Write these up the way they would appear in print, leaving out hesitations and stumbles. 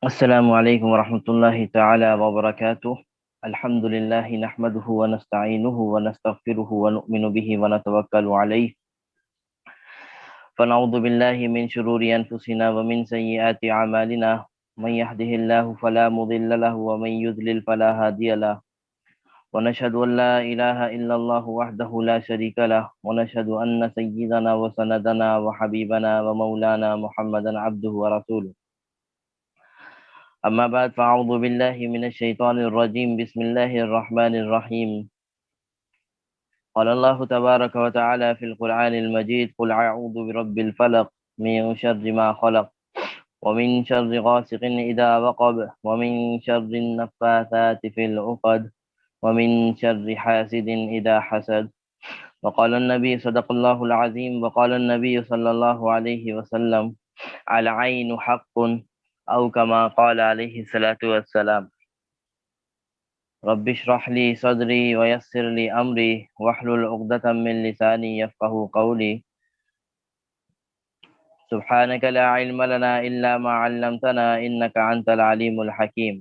السلام علیکم ورحمۃ اللہ تعالی وبرکاتہ۔ الحمد للہ نحمده ونستعینه ونستغفره ونؤمن به ونتوکل علیہ، فنعوذ باللہ من شرور انفسنا ومن سیئات اعمالنا، من يهده الله فلا مضل له ومن يضلل فلا هادي له، ونشهد ان لا اله الا الله وحده لا شريك له، ونشهد ان سيدنا وسندنا وحبيبنا ومولانا محمدا عبده ورسوله، أما بعد فأعوذ بالله من الشيطان الرجيم، بسم الله الرحمن الرحيم۔ قال الله تبارك وتعالى في القرآن المجيد: قل أعوذ برب الفلق من شر ما خلق ومن شر غاسق إذا وقب ومن شر النفاثات في العقد ومن شر حاسد إذا حسد، وقال النبي صدق الله العظيم، وقال النبي صلى الله عليه وسلم: العين حق، او کما قال علیہ الصلاۃ والسلام۔ رب اشرح لی صدری ویسر لی امری واحلل عقدۃ من لسانی یفقهوا قولی، سبحانک لا علم لنا الا ما علمتنا انک انت العلیم الحکیم۔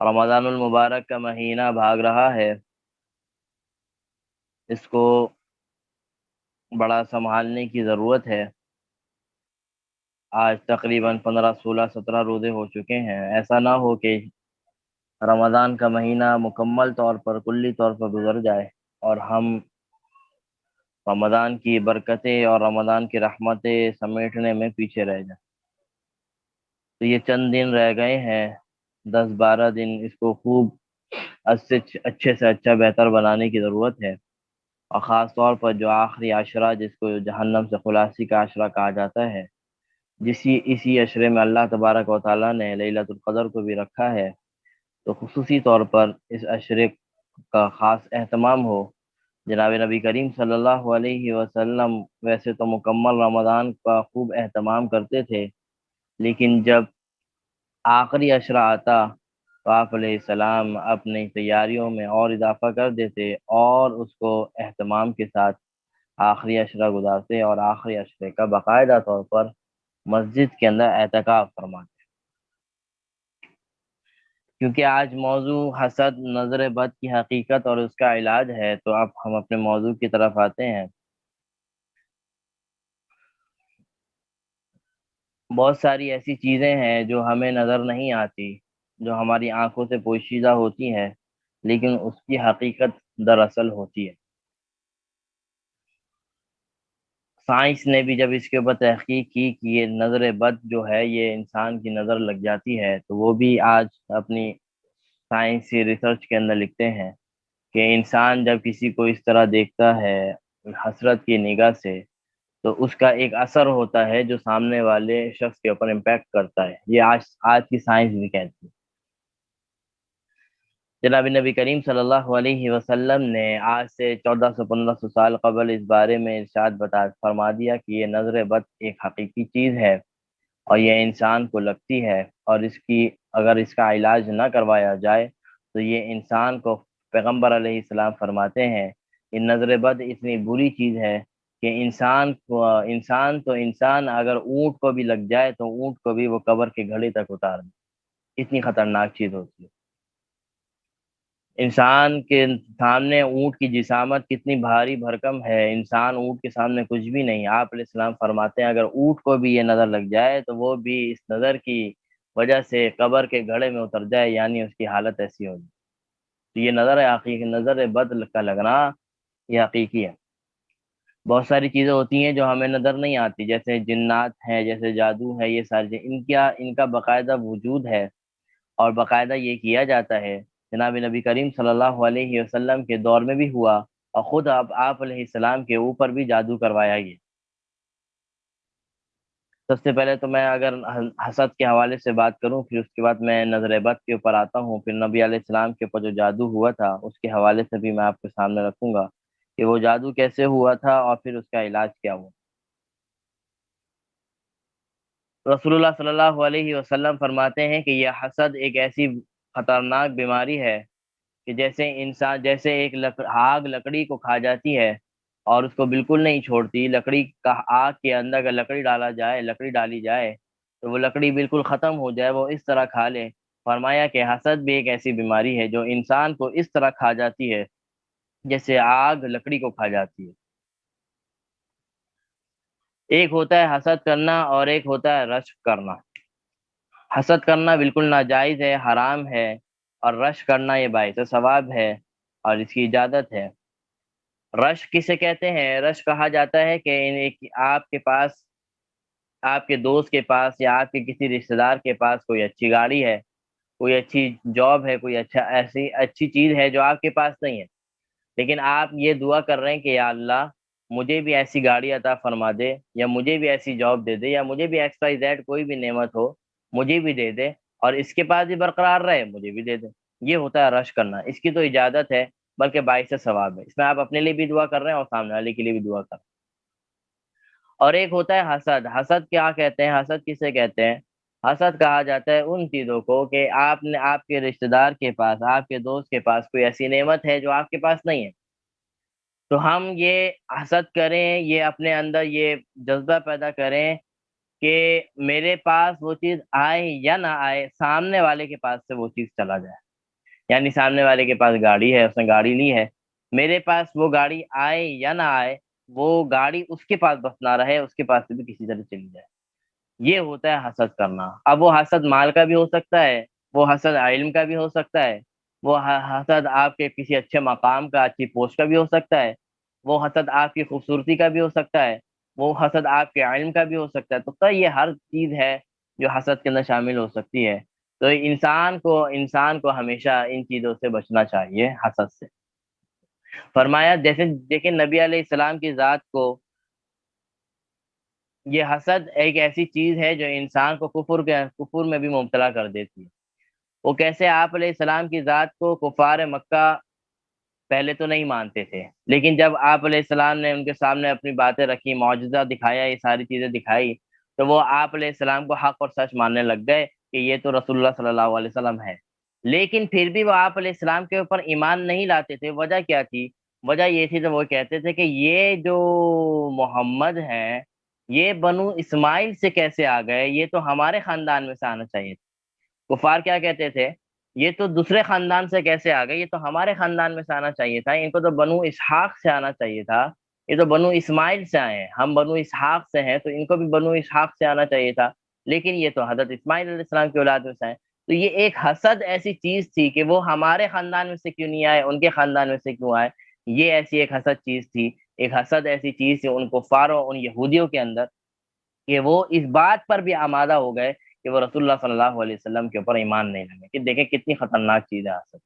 رمضان المبارک کا مہینہ بھاگ رہا ہے، اس کو بڑا سنبھالنے کی ضرورت ہے۔ آج تقریباً 15 16 17 روزے ہو چکے ہیں۔ ایسا نہ ہو کہ رمضان کا مہینہ مکمل طور پر کلی طور پر گزر جائے اور ہم رمضان کی برکتیں اور رمضان کی رحمتیں سمیٹنے میں پیچھے رہ جائیں۔ تو یہ چند دن رہ گئے ہیں، 10 12 دن، اس کو خوب اچھے سے اچھا بہتر بنانے کی ضرورت ہے، اور خاص طور پر جو آخری عشرہ جس کو جہنم سے خلاصی کا عشرہ کہا جاتا ہے، اسی عشرے میں اللہ تبارک و تعالیٰ نے لیلۃ القدر کو بھی رکھا ہے، تو خصوصی طور پر اس عشرے کا خاص اہتمام ہو۔ جناب نبی کریم صلی اللہ علیہ وسلم ویسے تو مکمل رمضان کا خوب اہتمام کرتے تھے، لیکن جب آخری عشرہ آتا تو آپ علیہ السلام اپنی تیاریوں میں اور اضافہ کر دیتے اور اس کو اہتمام کے ساتھ آخری عشرہ گزارتے اور آخری عشرے کا باقاعدہ طور پر مسجد کے اندر اعتکاف فرماتے۔ کیونکہ آج موضوع حسد، نظر بد کی حقیقت اور اس کا علاج ہے، تو اب ہم اپنے موضوع کی طرف آتے ہیں۔ بہت ساری ایسی چیزیں ہیں جو ہمیں نظر نہیں آتی، جو ہماری آنکھوں سے پوشیدہ ہوتی ہیں، لیکن اس کی حقیقت دراصل ہوتی ہے۔ سائنس نے بھی جب اس کے اوپر تحقیق کی کہ یہ نظر بد جو ہے یہ انسان کی نظر لگ جاتی ہے، تو وہ بھی آج اپنی سائنسی ریسرچ کے اندر لکھتے ہیں کہ انسان جب کسی کو اس طرح دیکھتا ہے حسرت کی نگاہ سے، تو اس کا ایک اثر ہوتا ہے جو سامنے والے شخص کے اوپر امپیکٹ کرتا ہے۔ یہ آج کی سائنس بھی کہتی ہے۔ جناب نبی کریم صلی اللہ علیہ وسلم نے آج سے 1400 1500 سال قبل اس بارے میں ارشاد فرما دیا کہ یہ نظر بد ایک حقیقی چیز ہے اور یہ انسان کو لگتی ہے، اور اگر اس کا علاج نہ کروایا جائے تو یہ انسان کو، پیغمبر علیہ السلام فرماتے ہیں، یہ نظر بد اتنی بری چیز ہے کہ انسان اگر اونٹ کو بھی لگ جائے تو اونٹ کو بھی وہ قبر کے گھڑے تک اتار دے، اتنی خطرناک چیز ہوتی ہے۔ انسان کے سامنے اونٹ کی جسامت کتنی بھاری بھرکم ہے، انسان اونٹ کے سامنے کچھ بھی نہیں۔ آپ علیہ السلام فرماتے ہیں اگر اونٹ کو بھی یہ نظر لگ جائے تو وہ بھی اس نظر کی وجہ سے قبر کے گھڑے میں اتر جائے، یعنی اس کی حالت ایسی ہوگی۔ تو یہ نظر بد کا لگنا یہ حقیقی ہے۔ بہت ساری چیزیں ہوتی ہیں جو ہمیں نظر نہیں آتی، جیسے جنات ہیں، جیسے جادو ہے، یہ ساری چیزیں ان کا باقاعدہ وجود ہے، اور باقاعدہ یہ کیا جاتا ہے۔ جناب نبی کریم صلی اللہ علیہ وسلم کے دور میں بھی ہوا، اور خود آپ علیہ السلام کے اوپر بھی جادو کروایا گیا۔ سب سے پہلے تو میں اگر حسد کے حوالے سے بات کروں، پھر اس کے بعد میں نظر بد کے اوپر آتا ہوں، پھر نبی علیہ السلام کے اوپر جو جادو ہوا تھا اس کے حوالے سے بھی میں آپ کے سامنے رکھوں گا کہ وہ جادو کیسے ہوا تھا اور پھر اس کا علاج کیا ہوا۔ رسول اللہ صلی اللہ علیہ وسلم فرماتے ہیں کہ یہ حسد ایک ایسی خطرناک بیماری ہے کہ جیسے ایک آگ لکڑی کو کھا جاتی ہے اور اس کو بالکل نہیں چھوڑتی، لکڑی کا آگ کے اندر اگر لکڑی ڈالی جائے تو وہ لکڑی بالکل ختم ہو جائے، وہ اس طرح کھا لے۔ فرمایا کہ حسد بھی ایک ایسی بیماری ہے جو انسان کو اس طرح کھا جاتی ہے جیسے آگ لکڑی کو کھا جاتی ہے۔ ایک ہوتا ہے حسد کرنا اور ایک ہوتا ہے رشک کرنا۔ حسد کرنا بالکل ناجائز ہے، حرام ہے، اور رشک کرنا یہ باعث ثواب ہے اور اس کی اجازت ہے۔ رش کسے کہتے ہیں؟ رش کہا جاتا ہے کہ آپ کے پاس، آپ کے دوست کے پاس یا آپ کے کسی رشتہ دار کے پاس کوئی اچھی گاڑی ہے، کوئی اچھی جاب ہے، کوئی ایسی اچھی چیز ہے جو آپ کے پاس نہیں ہے، لیکن آپ یہ دعا کر رہے ہیں کہ یا اللہ مجھے بھی ایسی گاڑی عطا فرما دے، یا مجھے بھی ایسی جاب دے دے، یا مجھے بھی ایکس وائی زیڈ کوئی بھی نعمت ہو مجھے بھی دے دے، اور اس کے پاس بھی برقرار رہے مجھے بھی دے دے۔ یہ ہوتا ہے رش کرنا، اس کی تو اجازت ہے بلکہ باعث ثواب ہے، اس میں آپ اپنے لیے بھی دعا کر رہے ہیں اور سامنے والے کے لیے بھی دعا کر رہے ہیں۔ اور ایک ہوتا ہے حسد۔ حسد کیا کہتے ہیں؟ حسد کسے کہتے ہیں؟ حسد کہا جاتا ہے ان چیزوں کو کہ آپ کے رشتہ دار کے پاس، آپ کے دوست کے پاس کوئی ایسی نعمت ہے جو آپ کے پاس نہیں ہے، تو ہم یہ حسد کریں، یہ اپنے اندر یہ جذبہ پیدا کریں کہ میرے پاس وہ چیز آئے یا نہ آئے، سامنے والے کے پاس سے وہ چیز چلا جائے۔ یعنی سامنے والے کے پاس گاڑی ہے، اس نے گاڑی لی ہے، میرے پاس وہ گاڑی آئے یا نہ آئے، وہ گاڑی اس کے پاس بس نہ رہے، اس کے پاس سے بھی کسی طرح چلی جائے۔ یہ ہوتا ہے حسد کرنا۔ اب وہ حسد مال کا بھی ہو سکتا ہے، وہ حسد علم کا بھی ہو سکتا ہے، وہ حسد آپ کے کسی اچھے مقام کا، اچھی پوسٹ کا بھی ہو سکتا ہے، وہ حسد آپ کی خوبصورتی کا بھی ہو سکتا ہے، وہ حسد آپ کے علم کا بھی ہو سکتا ہے۔ تو یہ ہر چیز ہے جو حسد کے اندر شامل ہو سکتی ہے۔ تو انسان کو ہمیشہ ان چیزوں سے بچنا چاہیے، حسد سے۔ فرمایا جیسے دیکھیں نبی علیہ السلام کی ذات کو، یہ حسد ایک ایسی چیز ہے جو انسان کو کفر میں بھی مبتلا کر دیتی ہے۔ وہ کیسے؟ آپ علیہ السلام کی ذات کو کفار مکہ پہلے تو نہیں مانتے تھے، لیکن جب آپ علیہ السلام نے ان کے سامنے اپنی باتیں رکھی، معجزہ دکھایا، یہ ساری چیزیں دکھائی، تو وہ آپ علیہ السلام کو حق اور سچ ماننے لگ گئے کہ یہ تو رسول اللہ صلی اللہ علیہ وسلم ہے۔ لیکن پھر بھی وہ آپ علیہ السلام کے اوپر ایمان نہیں لاتے تھے۔ وجہ کیا تھی؟ وجہ یہ تھی تو وہ کہتے تھے کہ یہ جو محمد ہیں یہ بنو اسماعیل سے کیسے آ گئے، یہ تو ہمارے خاندان میں سے آنا چاہیے تھا۔ کفار کیا کہتے تھے؟ یہ تو دوسرے خاندان سے کیسے آ گئے، یہ تو ہمارے خاندان میں سے آنا چاہیے تھا، ان کو تو بنو اسحاق سے آنا چاہیے تھا، یہ تو بنو اسماعیل سے آئے ہیں، ہم بنو اسحاق سے ہیں تو ان کو بھی بنو اسحاق سے آنا چاہیے تھا، لیکن یہ تو حضرت اسماعیل علیہ السلام کی اولاد میں سے ہیں۔ تو یہ ایک حسد ایسی چیز تھی کہ وہ ہمارے خاندان میں سے کیوں نہیں آئے، ان کے خاندان میں سے کیوں آئے؟ یہ ایسی ایک حسد چیز تھی، ایک حسد ایسی چیز تھی ان کفاروں، ان یہودیوں کے اندر، کہ وہ اس بات پر بھی آمادہ ہو گئے کہ وہ رسول اللہ صلی اللہ علیہ وسلم کے اوپر ایمان نہیں لگے۔ کہ دیکھیں کتنی خطرناک چیز ہے حسد۔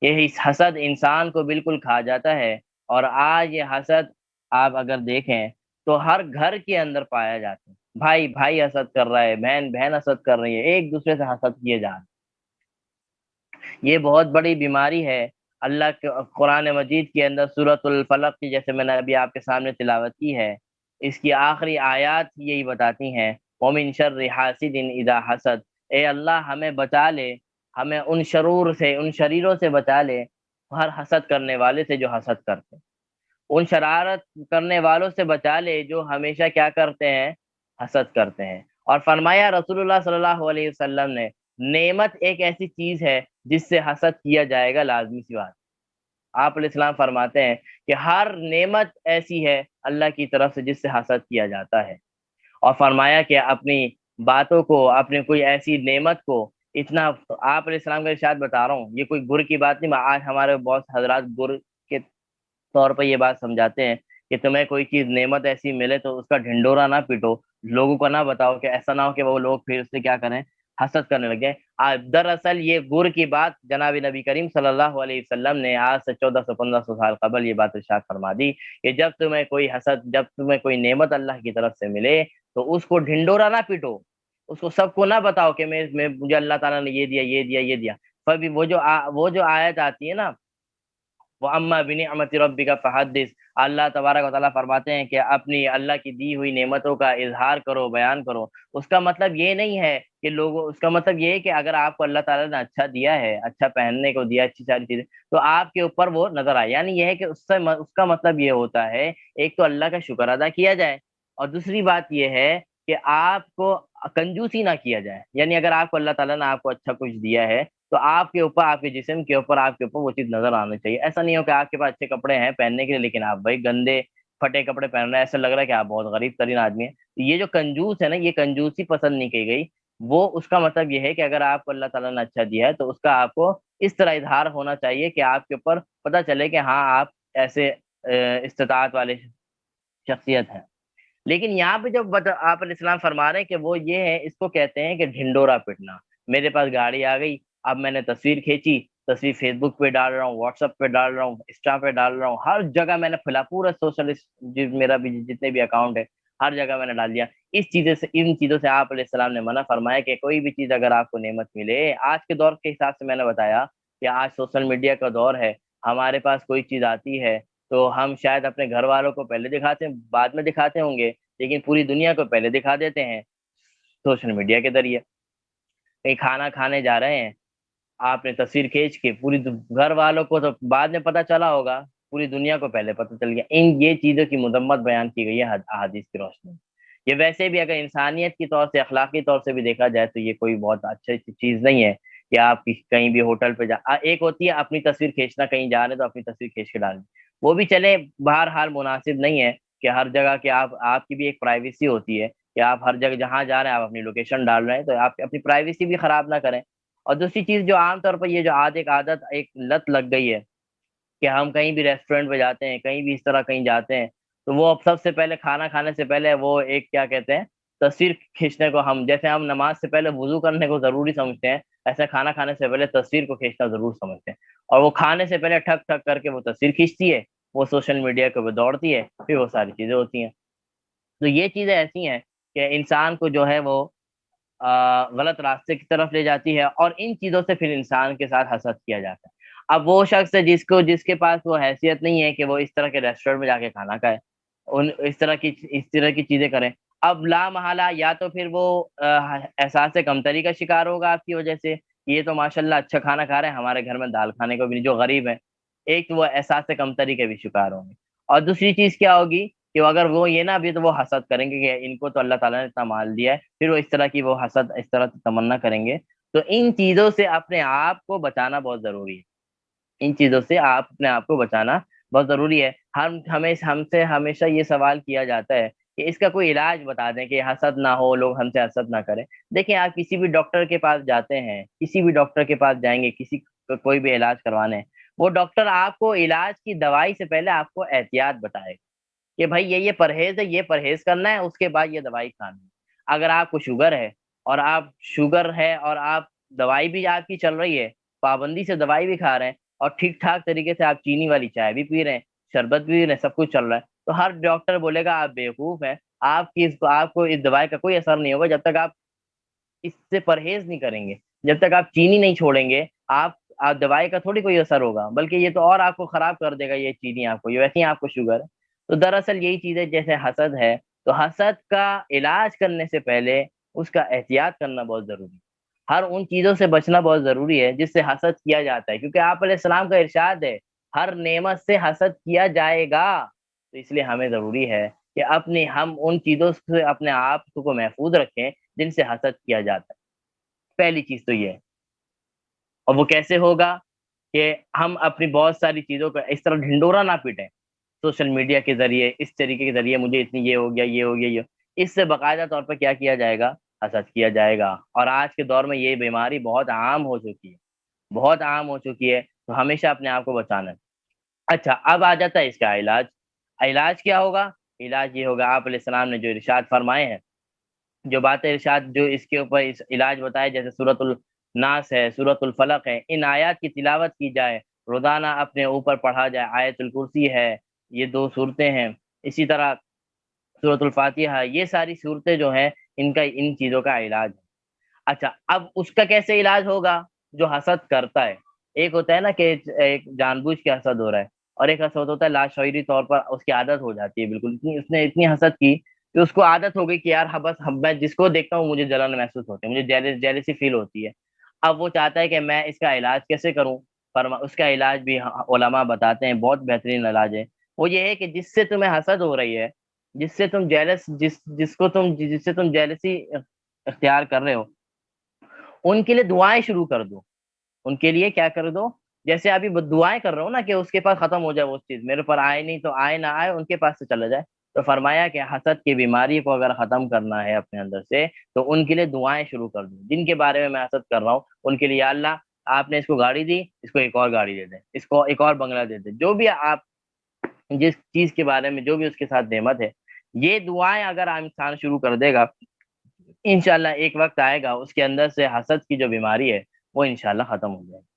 یہ حسد انسان کو بالکل کھا جاتا ہے، اور آج یہ حسد آپ اگر دیکھیں تو ہر گھر کے اندر پایا جاتا ہے۔ بھائی بھائی حسد کر رہا ہے، بہن بہن حسد کر رہی ہے، ایک دوسرے سے حسد کیے جا رہے ہیں۔ یہ بہت بڑی بیماری ہے۔ اللہ کے قرآن مجید کے اندر سورۃ الفلق کی، جیسے میں نے ابھی آپ کے سامنے تلاوت کی ہے، اس کی آخری آیات یہی بتاتی ہیں، وَمِن شَرِّ حَاسِدٍ إِذَا حَسَد، اے اللہ ہمیں بچا لے، ہمیں ان شرور سے، ان شریروں سے بچا لے، ہر حسد کرنے والے سے جو حسد کرتے ہیں، ان شرارت کرنے والوں سے بچا لے جو ہمیشہ کیا کرتے ہیں؟ حسد کرتے ہیں۔ اور فرمایا رسول اللہ صلی اللہ علیہ وسلم نے، نعمت ایک ایسی چیز ہے جس سے حسد کیا جائے گا، لازمی سی بات۔ آپ علیہ السلام فرماتے ہیں کہ ہر نعمت ایسی ہے اللہ کی طرف سے جس سے حسد کیا جاتا ہے، اور فرمایا کہ اپنی باتوں کو، اپنی کوئی ایسی نعمت کو اتنا، آپ علیہ السلام کا ارشاد بتا رہا ہوں، یہ کوئی گر کی بات نہیں، آج ہمارے بہت حضرات گر کے طور پہ یہ بات سمجھاتے ہیں کہ تمہیں کوئی چیز نعمت ایسی ملے تو اس کا ڈھنڈورا نہ پیٹو، لوگوں کو نہ بتاؤ، کہ ایسا نہ ہو کہ وہ لوگ پھر اس سے کیا کریں؟ حسد کرنے لگے۔ دراصل یہ گر کی بات جناب نبی کریم صلی اللہ علیہ وسلم نے آج سے 1400-1500 سال قبل یہ بات ارشاد فرما دی کہ جب تمہیں کوئی نعمت اللہ کی طرف سے ملے تو اس کو ڈھنڈورا نہ پیٹو، اس کو سب کو نہ بتاؤ کہ مجھے اللہ تعالیٰ نے یہ دیا، یہ دیا، یہ دیا۔ پھر بھی وہ جو آیت آتی ہے نا، وَأَمَّا بِنِعْمَةِ رَبِّكَ فَحَدِّثْ، اللہ تبارک و تعالیٰ فرماتے ہیں کہ اپنی اللہ کی دی ہوئی نعمتوں کا اظہار کرو، بیان کرو۔ اس کا مطلب یہ نہیں ہے کہ لوگوں، اس کا مطلب یہ ہے کہ اگر آپ کو اللہ تعالیٰ نے اچھا دیا ہے، اچھا پہننے کو دیا، اچھی ساری چیزیں، تو آپ کے اوپر وہ نظر آئے، یعنی یہ ہے کہ اس کا مطلب یہ ہوتا ہے ایک تو اللہ کا شکر ادا کیا جائے، اور دوسری بات یہ ہے کہ آپ کو کنجوسی نہ کیا جائے، یعنی اگر آپ کو اللہ تعالیٰ نے آپ کو اچھا کچھ دیا ہے تو آپ کے اوپر، آپ کے جسم کے اوپر، آپ کے اوپر وہ چیز نظر آنا چاہیے۔ ایسا نہیں ہو کہ آپ کے پاس اچھے کپڑے ہیں پہننے کے لیے لیکن آپ بھائی گندے پھٹے کپڑے پہن رہے ہیں، ایسا لگ رہا ہے کہ آپ بہت غریب ترین آدمی ہیں۔ یہ جو کنجوس ہے نا، یہ کنجوسی پسند نہیں کی گئی، وہ اس کا مطلب یہ ہے کہ اگر آپ کو اللہ تعالیٰ نے اچھا دیا ہے تو اس کا آپ کو اس طرح اظہار ہونا چاہیے کہ آپ کے اوپر پتہ چلے کہ ہاں آپ ایسے استطاعت والے شخصیت ہیں۔ لیکن یہاں پہ جو آپ علیہ السلام فرما رہے ہیں کہ وہ یہ ہے، اس کو کہتے ہیں کہ ڈھنڈورا پٹنا۔ میرے پاس گاڑی آ گئی، اب میں نے تصویر کھینچی، تصویر فیس بک پہ ڈال رہا ہوں، واٹس ایپ پہ ڈال رہا ہوں، انسٹا پہ ڈال رہا ہوں، ہر جگہ میں نے پھیلا، پورا سوشل میرا بھی جتنے بھی اکاؤنٹ ہے ہر جگہ میں نے ڈال دیا۔ ان چیزوں سے آپ علیہ السلام نے منع فرمایا کہ کوئی بھی چیز اگر آپ کو نعمت ملے، آج کے دور کے حساب سے میں نے بتایا کہ آج سوشل میڈیا کا دور ہے، ہمارے پاس کوئی چیز آتی ہے تو ہم شاید اپنے گھر والوں کو پہلے دکھاتے ہیں، بعد میں دکھاتے ہوں گے، لیکن پوری دنیا کو پہلے دکھا دیتے ہیں سوشل میڈیا کے ذریعے۔ کہیں کھانا کھانے جا رہے ہیں، آپ نے تصویر کھینچ کے گھر والوں کو تو بعد میں پتہ چلا ہوگا، پوری دنیا کو پہلے پتہ چل گیا۔ یہ چیزوں کی مذمت بیان کی گئی ہے احادیث کی روشنی میں۔ یہ ویسے بھی اگر انسانیت کی طور سے، اخلاقی طور سے بھی دیکھا جائے تو یہ کوئی بہت اچھی چیز نہیں ہے کہ آپ کہیں بھی ہوٹل پہ ایک ہوتی ہے اپنی تصویر کھینچنا، کہیں جا رہے تو اپنی تصویر کھینچ کے ڈالیں، وہ بھی چلے، بہرحال مناسب نہیں ہے کہ ہر جگہ کہ آپ کی بھی ایک پرائیویسی ہوتی ہے کہ آپ ہر جگہ جہاں جا رہے ہیں آپ اپنی لوکیشن ڈال رہے ہیں، تو آپ اپنی پرائیویسی بھی خراب نہ کریں۔ اور دوسری چیز جو عام طور پر یہ جو عادت ایک لت لگ گئی ہے کہ ہم کہیں بھی ریسٹورینٹ پہ جاتے ہیں، کہیں بھی اس طرح کہیں جاتے ہیں، تو وہ اب سب سے پہلے کھانا کھانے سے پہلے وہ ایک کیا کہتے ہیں تصویر کھینچنے کو، ہم جیسے ہم نماز سے پہلے وضو کرنے کو ضروری سمجھتے ہیں، ایسے کھانا کھانے سے پہلے تصویر کو کھینچنا ضرور سمجھتے ہیں، اور وہ کھانے سے پہلے ٹھک ٹھک کر کے وہ تصویر کھینچتی ہے، وہ سوشل میڈیا کے اوپر دوڑتی ہے، پھر وہ ساری چیزیں ہوتی ہیں۔ تو یہ چیزیں ایسی ہیں کہ انسان کو جو ہے وہ غلط راستے کی طرف لے جاتی ہے، اور ان چیزوں سے پھر انسان کے ساتھ حسد کیا جاتا ہے۔ اب وہ شخص ہے جس کے پاس وہ حیثیت نہیں ہے کہ وہ اس طرح کے ریسٹورینٹ میں جا کے کھانا کھائے، اس طرح کی چیزیں کریں، اب لا محالہ یا تو پھر وہ احساس کمتری کا شکار ہوگا آپ کی وجہ سے کہ یہ تو ماشاء اللہ اچھا کھانا کھا رہے ہیں، ہمارے گھر میں دال کھانے کو بھی نہیں، جو غریب ہے، ایک تو وہ احساس کمتری کے بھی شکار ہوں گے، اور دوسری چیز کیا ہوگی کہ اگر وہ یہ نہ بھی تو وہ حسد کریں گے کہ ان کو تو اللہ تعالیٰ نے اتنا مال دیا ہے، پھر وہ اس طرح کی وہ حسد، اس طرح کی تمنا کریں گے۔ تو ان چیزوں سے اپنے آپ کو بچانا بہت ضروری ہے، ان چیزوں سے آپ اپنے آپ کو بچانا بہت ضروری ہے۔ ہم سے ہمیشہ یہ سوال کیا جاتا ہے کہ اس کا کوئی علاج بتا دیں کہ حسد نہ ہو، لوگ ہم سے حسد نہ کریں۔ دیکھیں، آپ کسی بھی ڈاکٹر کے پاس جاتے ہیں، کسی بھی ڈاکٹر کے پاس جائیں گے، کوئی بھی علاج کروانے، وہ ڈاکٹر آپ کو علاج کی دوائی سے پہلے آپ کو احتیاط بتائے کہ بھائی یہ پرہیز ہے، یہ پرہیز کرنا ہے، اس کے بعد یہ دوائی کھانی ہے۔ اگر آپ کو شوگر ہے اور آپ دوائی بھی آپ کی چل رہی ہے، پابندی سے دوائی بھی کھا رہے ہیں، اور ٹھیک ٹھاک طریقے سے آپ چینی والی چائے بھی پی رہے ہیں، شربت بھی پی رہے ہیں، سب کچھ چل رہا ہے، تو ہر ڈاکٹر بولے گا آپ بیوقوف ہیں، آپ کو اس دوائی کا کوئی اثر نہیں ہوگا جب تک آپ اس سے پرہیز نہیں کریں گے، جب تک آپ چینی نہیں چھوڑیں گے، آپ دوائی کا تھوڑی کوئی اثر ہوگا، بلکہ یہ تو اور آپ کو خراب کر دے گا، یہ چینی آپ کو، یہ ویسے ہی آپ کو شوگر ہے۔ تو دراصل یہی چیز ہے، جیسے حسد ہے، تو حسد کا علاج کرنے سے پہلے اس کا احتیاط کرنا بہت ضروری ہے، ہر ان چیزوں سے بچنا بہت ضروری ہے جس سے حسد کیا جاتا ہے، کیونکہ آپ علیہ السلام کا ارشاد ہے ہر نعمت سے حسد کیا جائے گا، تو اس لیے ہمیں ضروری ہے کہ ہم ان چیزوں سے اپنے آپ کو محفوظ رکھیں جن سے حسد کیا جاتا ہے۔ پہلی چیز تو یہ ہے، اور وہ کیسے ہوگا کہ ہم اپنی بہت ساری چیزوں کا اس طرح ڈھنڈورا نہ پیٹیں سوشل میڈیا کے ذریعے، اس طریقے کے ذریعے مجھے اتنی یہ ہو گیا، یہ ہو گیا، یہ اس سے باقاعدہ طور پر کیا کیا جائے گا، حسد کیا جائے گا، اور آج کے دور میں یہ بیماری بہت عام ہو چکی ہے، بہت عام ہو چکی ہے، تو ہمیشہ اپنے آپ کو بچانا ہے۔ اچھا، اب آ جاتا ہے اس کا علاج۔ علاج کیا ہوگا؟ علاج یہ ہوگا، آپ علیہ السلام نے جو ارشاد فرمائے ہیں، جو بات ارشاد جو اس کے اوپر اس علاج بتائے، جیسے سورۃ الناس ہے، سورۃ الفلق ہے، ان آیات کی تلاوت کی جائے، روزانہ اپنے اوپر پڑھا جائے، آیت الکرسی ہے، یہ دو صورتیں ہیں، اسی طرح سورۃ الفاتحہ، یہ ساری صورتیں جو ہیں ان چیزوں کا علاج ہے۔ اچھا، اب اس کا کیسے علاج ہوگا جو حسد کرتا ہے؟ ایک ہوتا ہے نا کہ ایک جان بوجھ کے حسد ہو رہا ہے، اور ایک حسد ہوتا ہے لاشعوری طور پر اس کی عادت ہو جاتی ہے، بالکل اس نے اتنی حسد کی کہ اس کو عادت ہو گئی کہ یار ہاں بس میں جس کو دیکھتا ہوں مجھے جلن محسوس ہوتی ہے، مجھے جیلسی فیل ہوتی ہے۔ اب وہ چاہتا ہے کہ میں اس کا علاج کیسے کروں، اس کا علاج بھی علماء بتاتے ہیں بہت بہترین علاج ہے۔ وہ یہ ہے کہ جس سے تمہیں حسد ہو رہی ہے، جس سے تم جیلس جس سے تم جیلسی اختیار کر رہے ہو، ان کے لیے دعائیں شروع کر دو۔ ان کے لیے کیا کر دو، جیسے ابھی دعائیں کر رہا ہوں نا کہ اس کے پاس ختم ہو جائے وہ چیز، میرے پر آئے نہیں تو آئے نہ آئے ان کے پاس سے چلا جائے۔ تو فرمایا کہ حسد کی بیماری کو اگر ختم کرنا ہے اپنے اندر سے، تو ان کے لیے دعائیں شروع کر دوں، جن کے بارے میں حسد کر رہا ہوں ان کے لیے، یا اللہ آپ نے اس کو گاڑی دی، اس کو ایک اور گاڑی دے دیں، اس کو ایک اور بنگلہ دے دیں، جو بھی آپ جس چیز کے بارے میں جو بھی اس کے ساتھ نعمت ہے، یہ دعائیں اگر انسان شروع کر دے گا، انشاءاللہ ایک وقت آئے گا اس کے اندر سے حسد کی جو بیماری ہے وہ انشاءاللہ ختم ہو جائے گی۔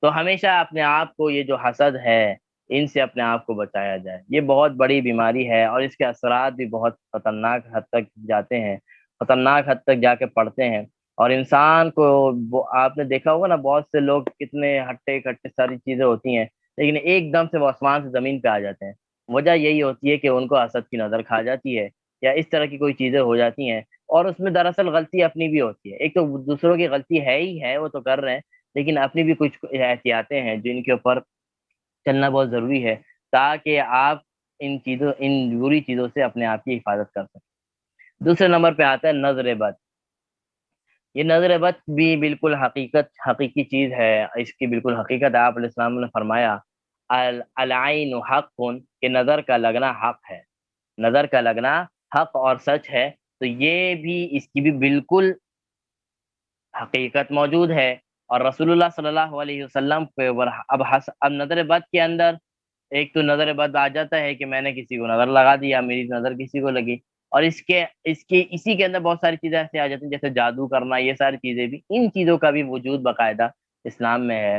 تو ہمیشہ اپنے آپ کو، یہ جو حسد ہے ان سے اپنے آپ کو بچایا جائے، یہ بہت بڑی بیماری ہے اور اس کے اثرات بھی بہت خطرناک حد تک جاتے ہیں، خطرناک حد تک جا کے پڑتے ہیں۔ اور انسان کو آپ نے دیکھا ہوگا نا، بہت سے لوگ کتنے ہٹے کٹے ساری چیزیں ہوتی ہیں، لیکن ایک دم سے وہ آسمان سے زمین پہ آ جاتے ہیں۔ وجہ یہی ہوتی ہے کہ ان کو حسد کی نظر کھا جاتی ہے، یا اس طرح کی کوئی چیزیں ہو جاتی ہیں، اور اس میں دراصل غلطی اپنی بھی ہوتی ہے۔ ایک تو دوسروں کی غلطی ہے ہی ہے، وہ تو کر رہے ہیں، لیکن اپنی بھی کچھ احتیاطیں ہیں جن کے اوپر چلنا بہت ضروری ہے، تاکہ آپ ان بری چیزوں سے اپنے آپ کی حفاظت کر سکیں۔ دوسرے نمبر پہ آتا ہے نظر بد۔ یہ نظر بد بھی بالکل حقیقی چیز ہے، اس کی بالکل حقیقت ہے۔ آپ علیہ السلام نے فرمایا العین حق، کہ نظر کا لگنا حق ہے، نظر کا لگنا حق اور سچ ہے۔ تو یہ بھی، اس کی بھی بالکل حقیقت موجود ہے، اور رسول اللہ صلی اللہ علیہ وسلم پہ اب نظر بد کے اندر ایک تو نظر بد آ جاتا ہے کہ میں نے کسی کو نظر لگا دیا، میری نظر کسی کو لگی، اور اسی کے اندر بہت ساری چیزیں ایسے آ جاتی ہیں جیسے جادو کرنا، یہ ساری چیزیں بھی، ان چیزوں کا بھی وجود باقاعدہ اسلام میں ہے،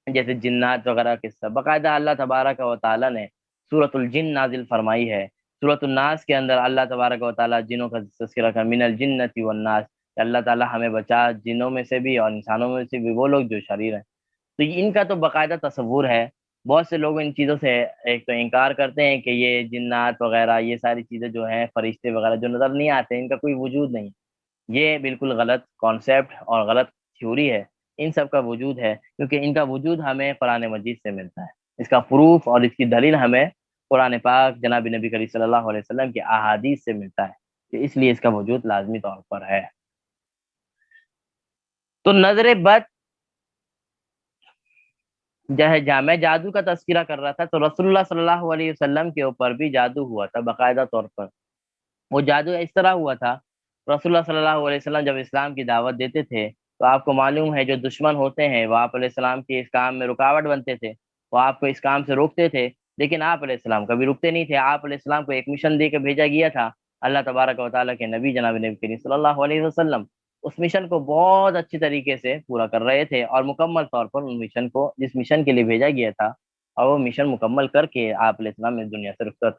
جیسے جنات وغیرہ قصہ باقاعدہ اللہ تبارک و تعالیٰ نے سورۃ الجن نازل فرمائی ہے۔ سورۃ الناس کے اندر اللہ تبارک و تعالیٰ جنوں کا تذکرہ کر، من الجنت والناس، کہ اللہ تعالیٰ ہمیں بچا جنوں میں سے بھی اور انسانوں میں سے بھی وہ لوگ جو شریر ہیں۔ تو ان کا تو باقاعدہ تصور ہے۔ بہت سے لوگ ان چیزوں سے ایک تو انکار کرتے ہیں کہ یہ جنات وغیرہ، یہ ساری چیزیں جو ہیں، فرشتے وغیرہ جو نظر نہیں آتے، ان کا کوئی وجود نہیں۔ یہ بالکل غلط کانسیپٹ اور غلط تھیوری ہے، ان سب کا وجود ہے، کیونکہ ان کا وجود ہمیں قرآن مجید سے ملتا ہے، اس کا پروف اور اس کی دلیل ہمیں قرآن پاک جناب نبی کریم صلی اللہ علیہ وسلم کی احادیث سے ملتا ہے، تو اس لیے اس کا وجود لازمی طور پر ہے۔ تو نظر بد، میں جادو کا تذکرہ کر رہا تھا، تو رسول اللہ صلی اللہ علیہ وسلم کے اوپر بھی جادو ہوا تھا باقاعدہ طور پر۔ وہ جادو اس طرح ہوا تھا، رسول اللہ صلی اللہ علیہ وسلم جب اسلام کی دعوت دیتے تھے، تو آپ کو معلوم ہے جو دشمن ہوتے ہیں وہ آپ علیہ السلام کے اس کام میں رکاوٹ بنتے تھے، وہ آپ کو اس کام سے روکتے تھے، لیکن آپ علیہ السلام کبھی رکتے نہیں تھے۔ آپ علیہ السلام کو ایک مشن دے کے بھیجا گیا تھا، اللہ تبارک و تعالیٰ کے نبی جناب نبی کریم صلی اللہ علیہ وسلم اس مشن کو بہت اچھی طریقے سے پورا کر رہے تھے، اور مکمل طور پر ان مشن کو، جس مشن کے لیے بھیجا گیا تھا، اور وہ مشن مکمل کر کے آپ علیہ السلام اس دنیا سے رخصت۔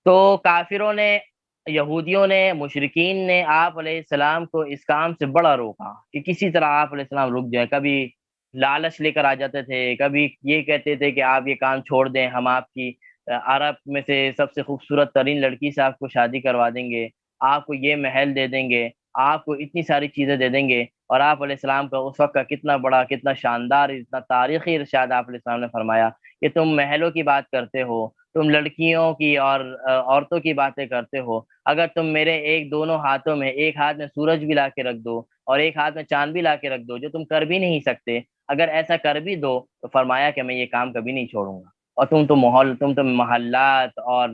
تو کافروں نے، یہودیوں نے، مشرکین نے آپ علیہ السلام کو اس کام سے بڑا روکا کہ کسی طرح آپ علیہ السلام رک جائے۔ کبھی لالچ لے کر آ جاتے تھے، کبھی یہ کہتے تھے کہ آپ یہ کام چھوڑ دیں، ہم آپ کی عرب میں سے سب سے خوبصورت ترین لڑکی سے آپ کو شادی کروا دیں گے، آپ کو یہ محل دے دیں گے، آپ کو اتنی ساری چیزیں دے دیں گے۔ اور آپ علیہ السلام کا اس وقت کا کتنا بڑا، کتنا شاندار، اتنا تاریخی ارشاد آپ علیہ السلام نے فرمایا کہ تم محلوں کی بات کرتے ہو، تم لڑکیوں کی اور عورتوں کی باتیں کرتے ہو، اگر تم میرے ایک دونوں ہاتھوں میں، ایک ہاتھ میں سورج بھی لا کے رکھ دو اور ایک ہاتھ میں چاند بھی لا کے رکھ دو، جو تم کر بھی نہیں سکتے، اگر ایسا کر بھی دو تو فرمایا کہ میں یہ کام کبھی نہیں چھوڑوں گا۔ اور تم تو محلات اور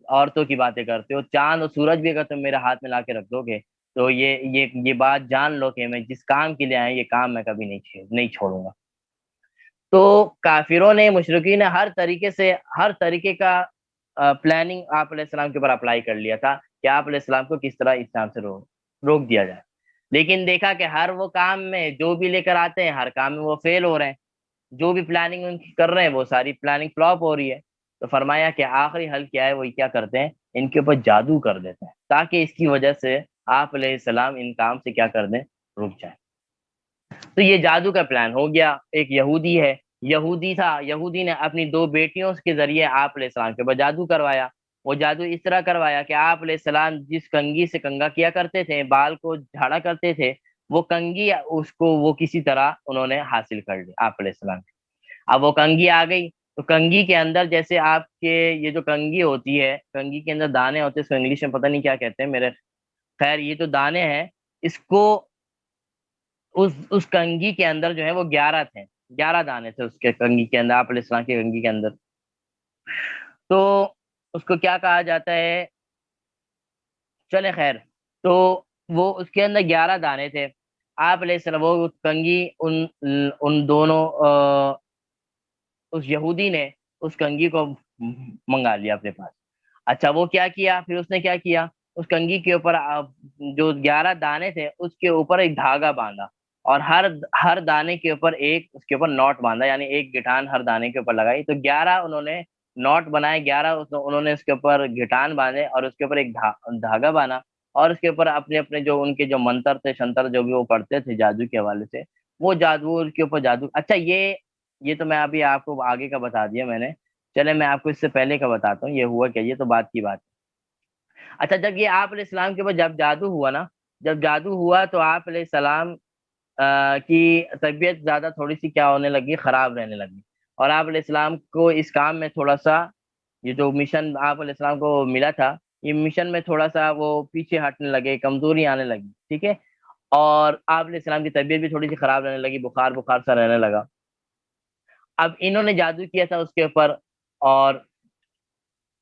عورتوں کی باتیں کرتے ہو، چاند اور سورج بھی اگر تم میرے ہاتھ میں لا کے رکھ دو گے تو یہ بات جان لو کہ میں جس کام کے لیے آیا یہ کام میں کبھی نہیں چھوڑوں گا۔ تو کافروں نے، مشرکین نے ہر طریقے سے، ہر طریقے کا پلاننگ آپ علیہ السلام کے اوپر اپلائی کر لیا تھا کہ آپ علیہ السلام کو کس طرح اسلام سے روک دیا جائے، لیکن دیکھا کہ ہر وہ کام میں جو بھی لے کر آتے ہیں، ہر کام میں وہ فیل ہو رہے ہیں، جو بھی پلاننگ ان کی کر رہے ہیں وہ ساری پلاننگ فلاپ ہو رہی ہے۔ تو فرمایا کہ آخری حل کیا ہے، وہ کیا کرتے ہیں، ان کے اوپر جادو کر دیتے ہیں، تاکہ اس کی وجہ سے آپ علیہ السلام ان کام سے کیا کر دیں، رک جائیں۔ تو یہ جادو کا پلان ہو گیا. ایک یہودی ہے، یہودی تھا، یہودی نے اپنی دو بیٹیوں کے ذریعے آپ علیہ السلام کے اوپر جادو کروایا. وہ جادو اس طرح کروایا کہ آپ علیہ السلام جس کنگھی سے کنگا کیا کرتے تھے، بال کو جھاڑا کرتے تھے، وہ کنگھی اس کو وہ کسی طرح انہوں نے حاصل کر لی آپ علیہ السلام. اب وہ کنگھی آ گئی تو کنگھی کے اندر جیسے آپ کے یہ جو کنگھی ہوتی ہے، کنگھی کے اندر دانے ہوتے ہیں، اس کو انگلش میں پتہ نہیں کیا کہتے ہیں میرے، خیر یہ تو دانے ہیں، اس کو اس کنگھی کے اندر جو ہے وہ 11 تھے، 11 دانے تھے اس کے کنگھی کے اندر، آپ علیہ السلام کی کنگھی کے اندر. تو اس کو کیا کہا جاتا ہے، چلے خیر. تو وہ اس کے اندر 11 دانے تھے. آپ علیہ السلام وہ کنگھی ان دونوں اس یہودی نے اس کنگھی کو منگا لیا اپنے پاس. اچھا وہ کیا کیا پھر، اس نے کیا کیا، اس کنگھی کے اوپر جو 11 دانے تھے اس کے اوپر ایک دھاگا باندھا، اور ہر دانے کے اوپر ایک اس کے اوپر نوٹ باندھا، یعنی ایک گٹان ہر دانے کے اوپر لگائی. تو 11 انہوں نے نوٹ بنائے، 11 انہوں نے اس کے اوپر گٹان باندھے اور اس کے اوپر ایک دھاگا باندھا، اور اس کے اوپر اپنے اپنے جو ان کے جو منتر تھے شنتر جو بھی وہ پڑھتے تھے جادو کے حوالے سے، وہ جادو کے اوپر جادو. اچھا یہ تو میں ابھی آپ کو آگے کا بتا دیا میں نے. چلے میں آپ کو اس سے پہلے کا بتاتا ہوں یہ ہوا کیا، یہ تو بات کی بات ہے. اچھا جب یہ آپ علیہ السلام کے اوپر جب جادو ہوا نا، جب جادو ہوا تو آپ علیہ السلام کی طبیعت زیادہ تھوڑی سی کیا ہونے لگی، خراب رہنے لگی. اور آپ علیہ السلام کو اس کام میں تھوڑا سا، یہ جو مشن آپ علیہ السلام کو ملا تھا، یہ مشن میں تھوڑا سا وہ پیچھے ہٹنے لگے، کمزوری آنے لگی. ٹھیک ہے. اور آپ علیہ السلام کی طبیعت بھی تھوڑی سی خراب رہنے لگی، بخار بخار سا رہنے لگا. اب انہوں نے جادو کیا تھا اس کے اوپر. اور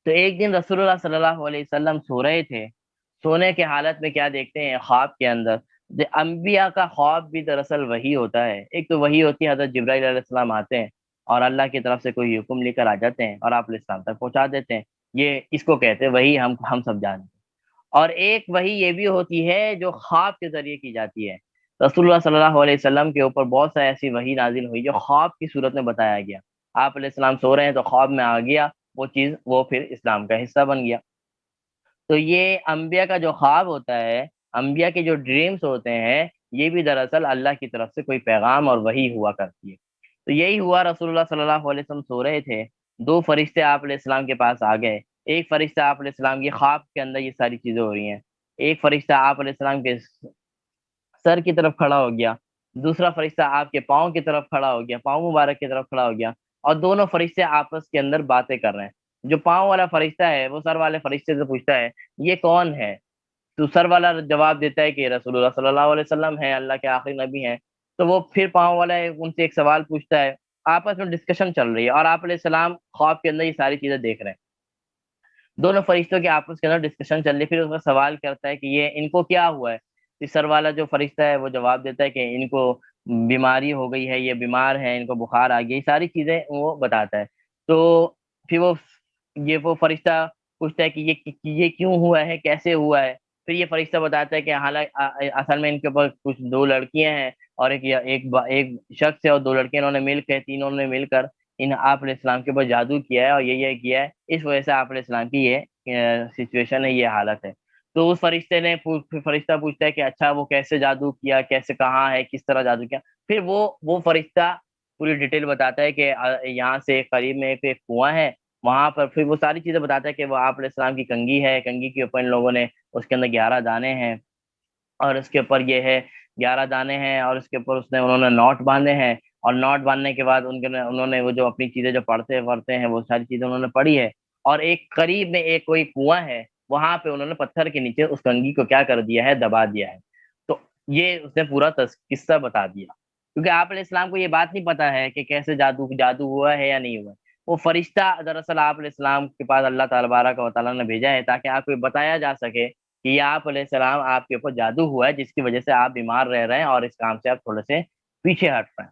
تو ایک دن رسول اللہ صلی اللہ علیہ وسلم سو رہے تھے. سونے کے حالت میں کیا دیکھتے ہیں خواب کے اندر، انبیاء کا خواب بھی دراصل وہی ہوتا ہے. ایک تو وہی ہوتی ہے، حضرت جبرائیل علیہ السلام آتے ہیں اور اللہ کی طرف سے کوئی حکم لے کر آ جاتے ہیں اور آپ علیہ السلام تک پہنچا دیتے ہیں. یہ اس کو کہتے ہیں وہی، ہم سب جانتے ہیں. اور ایک وہی یہ بھی ہوتی ہے جو خواب کے ذریعے کی جاتی ہے. رسول اللہ صلی اللہ علیہ وسلم کے اوپر بہت ساری ایسی وحی نازل ہوئی جو خواب کی صورت میں بتایا گیا. آپ علیہ السلام سو رہے ہیں تو خواب میں آ گیا وہ چیز، وہ پھر اسلام کا حصہ بن گیا. تو یہ انبیاء کا جو خواب ہوتا ہے، انبیاء کے جو ڈریمز ہوتے ہیں، یہ بھی دراصل اللہ کی طرف سے کوئی پیغام اور وحی ہوا کرتی ہے. تو یہی ہوا، رسول اللہ صلی اللہ علیہ وسلم سو رہے تھے، دو فرشتے آپ علیہ السلام کے پاس آ گئے. ایک فرشتہ آپ علیہ السلام کی خواب کے اندر یہ ساری چیزیں ہو رہی ہیں، ایک فرشتہ آپ علیہ السلام کے سر کی طرف کھڑا ہو گیا، دوسرا فرشتہ آپ کے پاؤں کی طرف کھڑا ہو گیا، پاؤں مبارک کی طرف کھڑا ہو گیا. اور دونوں فرشتے آپس کے اندر باتیں کر رہے ہیں. جو پاؤں والا فرشتہ ہے وہ سر والے فرشتے سے پوچھتا ہے یہ کون ہے؟ تو سر والا جواب دیتا ہے کہ رسول اللہ صلی اللہ علیہ وسلم ہے، اللہ کے آخری نبی ہیں. تو وہ پھر پاؤں والا ان سے ایک سوال پوچھتا ہے. آپس میں ڈسکشن چل رہی ہے اور آپ علیہ السلام خواب کے اندر یہ ساری چیزیں دیکھ رہے ہیں. دونوں فرشتوں کے آپس کے اندر ڈسکشن چل رہی ہے. پھر اس کا سوال کرتا ہے کہ یہ ان کو کیا ہوا ہے؟ سر والا جو فرشتہ ہے وہ جواب دیتا ہے کہ ان کو بیماری ہو گئی ہے، یہ بیمار ہے، ان کو بخار آ گئی، یہ ساری چیزیں وہ بتاتا ہے. تو پھر وہ فرشتہ پوچھتا ہے کہ یہ کیوں ہوا ہے، کیسے ہوا ہے؟ پھر یہ فرشتہ بتاتا ہے کہ حالانکہ اصل میں ان کے اوپر کچھ دو لڑکیاں ہیں اور ایک شخص ہے اور دو لڑکیاں، انہوں نے مل کے، تینوں نے مل کر ان آپ علیہ السلام کے اوپر جادو کیا ہے اور یہ کیا ہے، اس وجہ سے آپ علیہ السلام کی یہ سچویشن ہے، یہ حالت ہے. تو اس فرشتے نے فرشتہ پوچھتا ہے کہ اچھا وہ کیسے جادو کیا، کیسے، کہاں ہے، کس طرح جادو کیا؟ پھر وہ فرشتہ پوری ڈیٹیل بتاتا ہے کہ یہاں سے قریب میں ایک کنواں ہے، وہاں پر. پھر وہ ساری چیزیں بتاتا ہے کہ وہ آپ علیہ السلام کی کنگھی ہے، کنگھی کے اوپر ان لوگوں نے اس کے اندر 11 دانے ہیں اور اس کے اوپر یہ ہے 11 دانے ہیں اور اس کے اوپر انہوں نے نوٹ باندھے ہیں. اور نوٹ باندھنے کے بعد انہوں نے وہ جو اپنی چیزیں جو پڑھتے ہیں وہ ساری چیزیں انہوں نے پڑھی ہے. اور ایک قریب میں ایک کوئی کنواں ہے، وہاں پہ انہوں نے پتھر کے نیچے اس کنگھی کو کیا کر دیا ہے، دبا دیا ہے. تو یہ اس نے پورا قصہ بتا دیا، کیونکہ آپ علیہ السلام کو یہ بات نہیں پتا ہے کہ کیسے جادو ہوا ہے یا نہیں ہوا. وہ فرشتہ دراصل آپ علیہ السلام کے پاس اللہ تبارک و تعالیٰ نے بھیجا ہے تاکہ آپ کو بتایا جا سکے کہ یہ آپ علیہ السلام آپ کے اوپر جادو ہوا ہے جس کی وجہ سے آپ بیمار رہ رہے ہیں اور اس کام سے آپ تھوڑے سے پیچھے ہٹ رہے ہیں.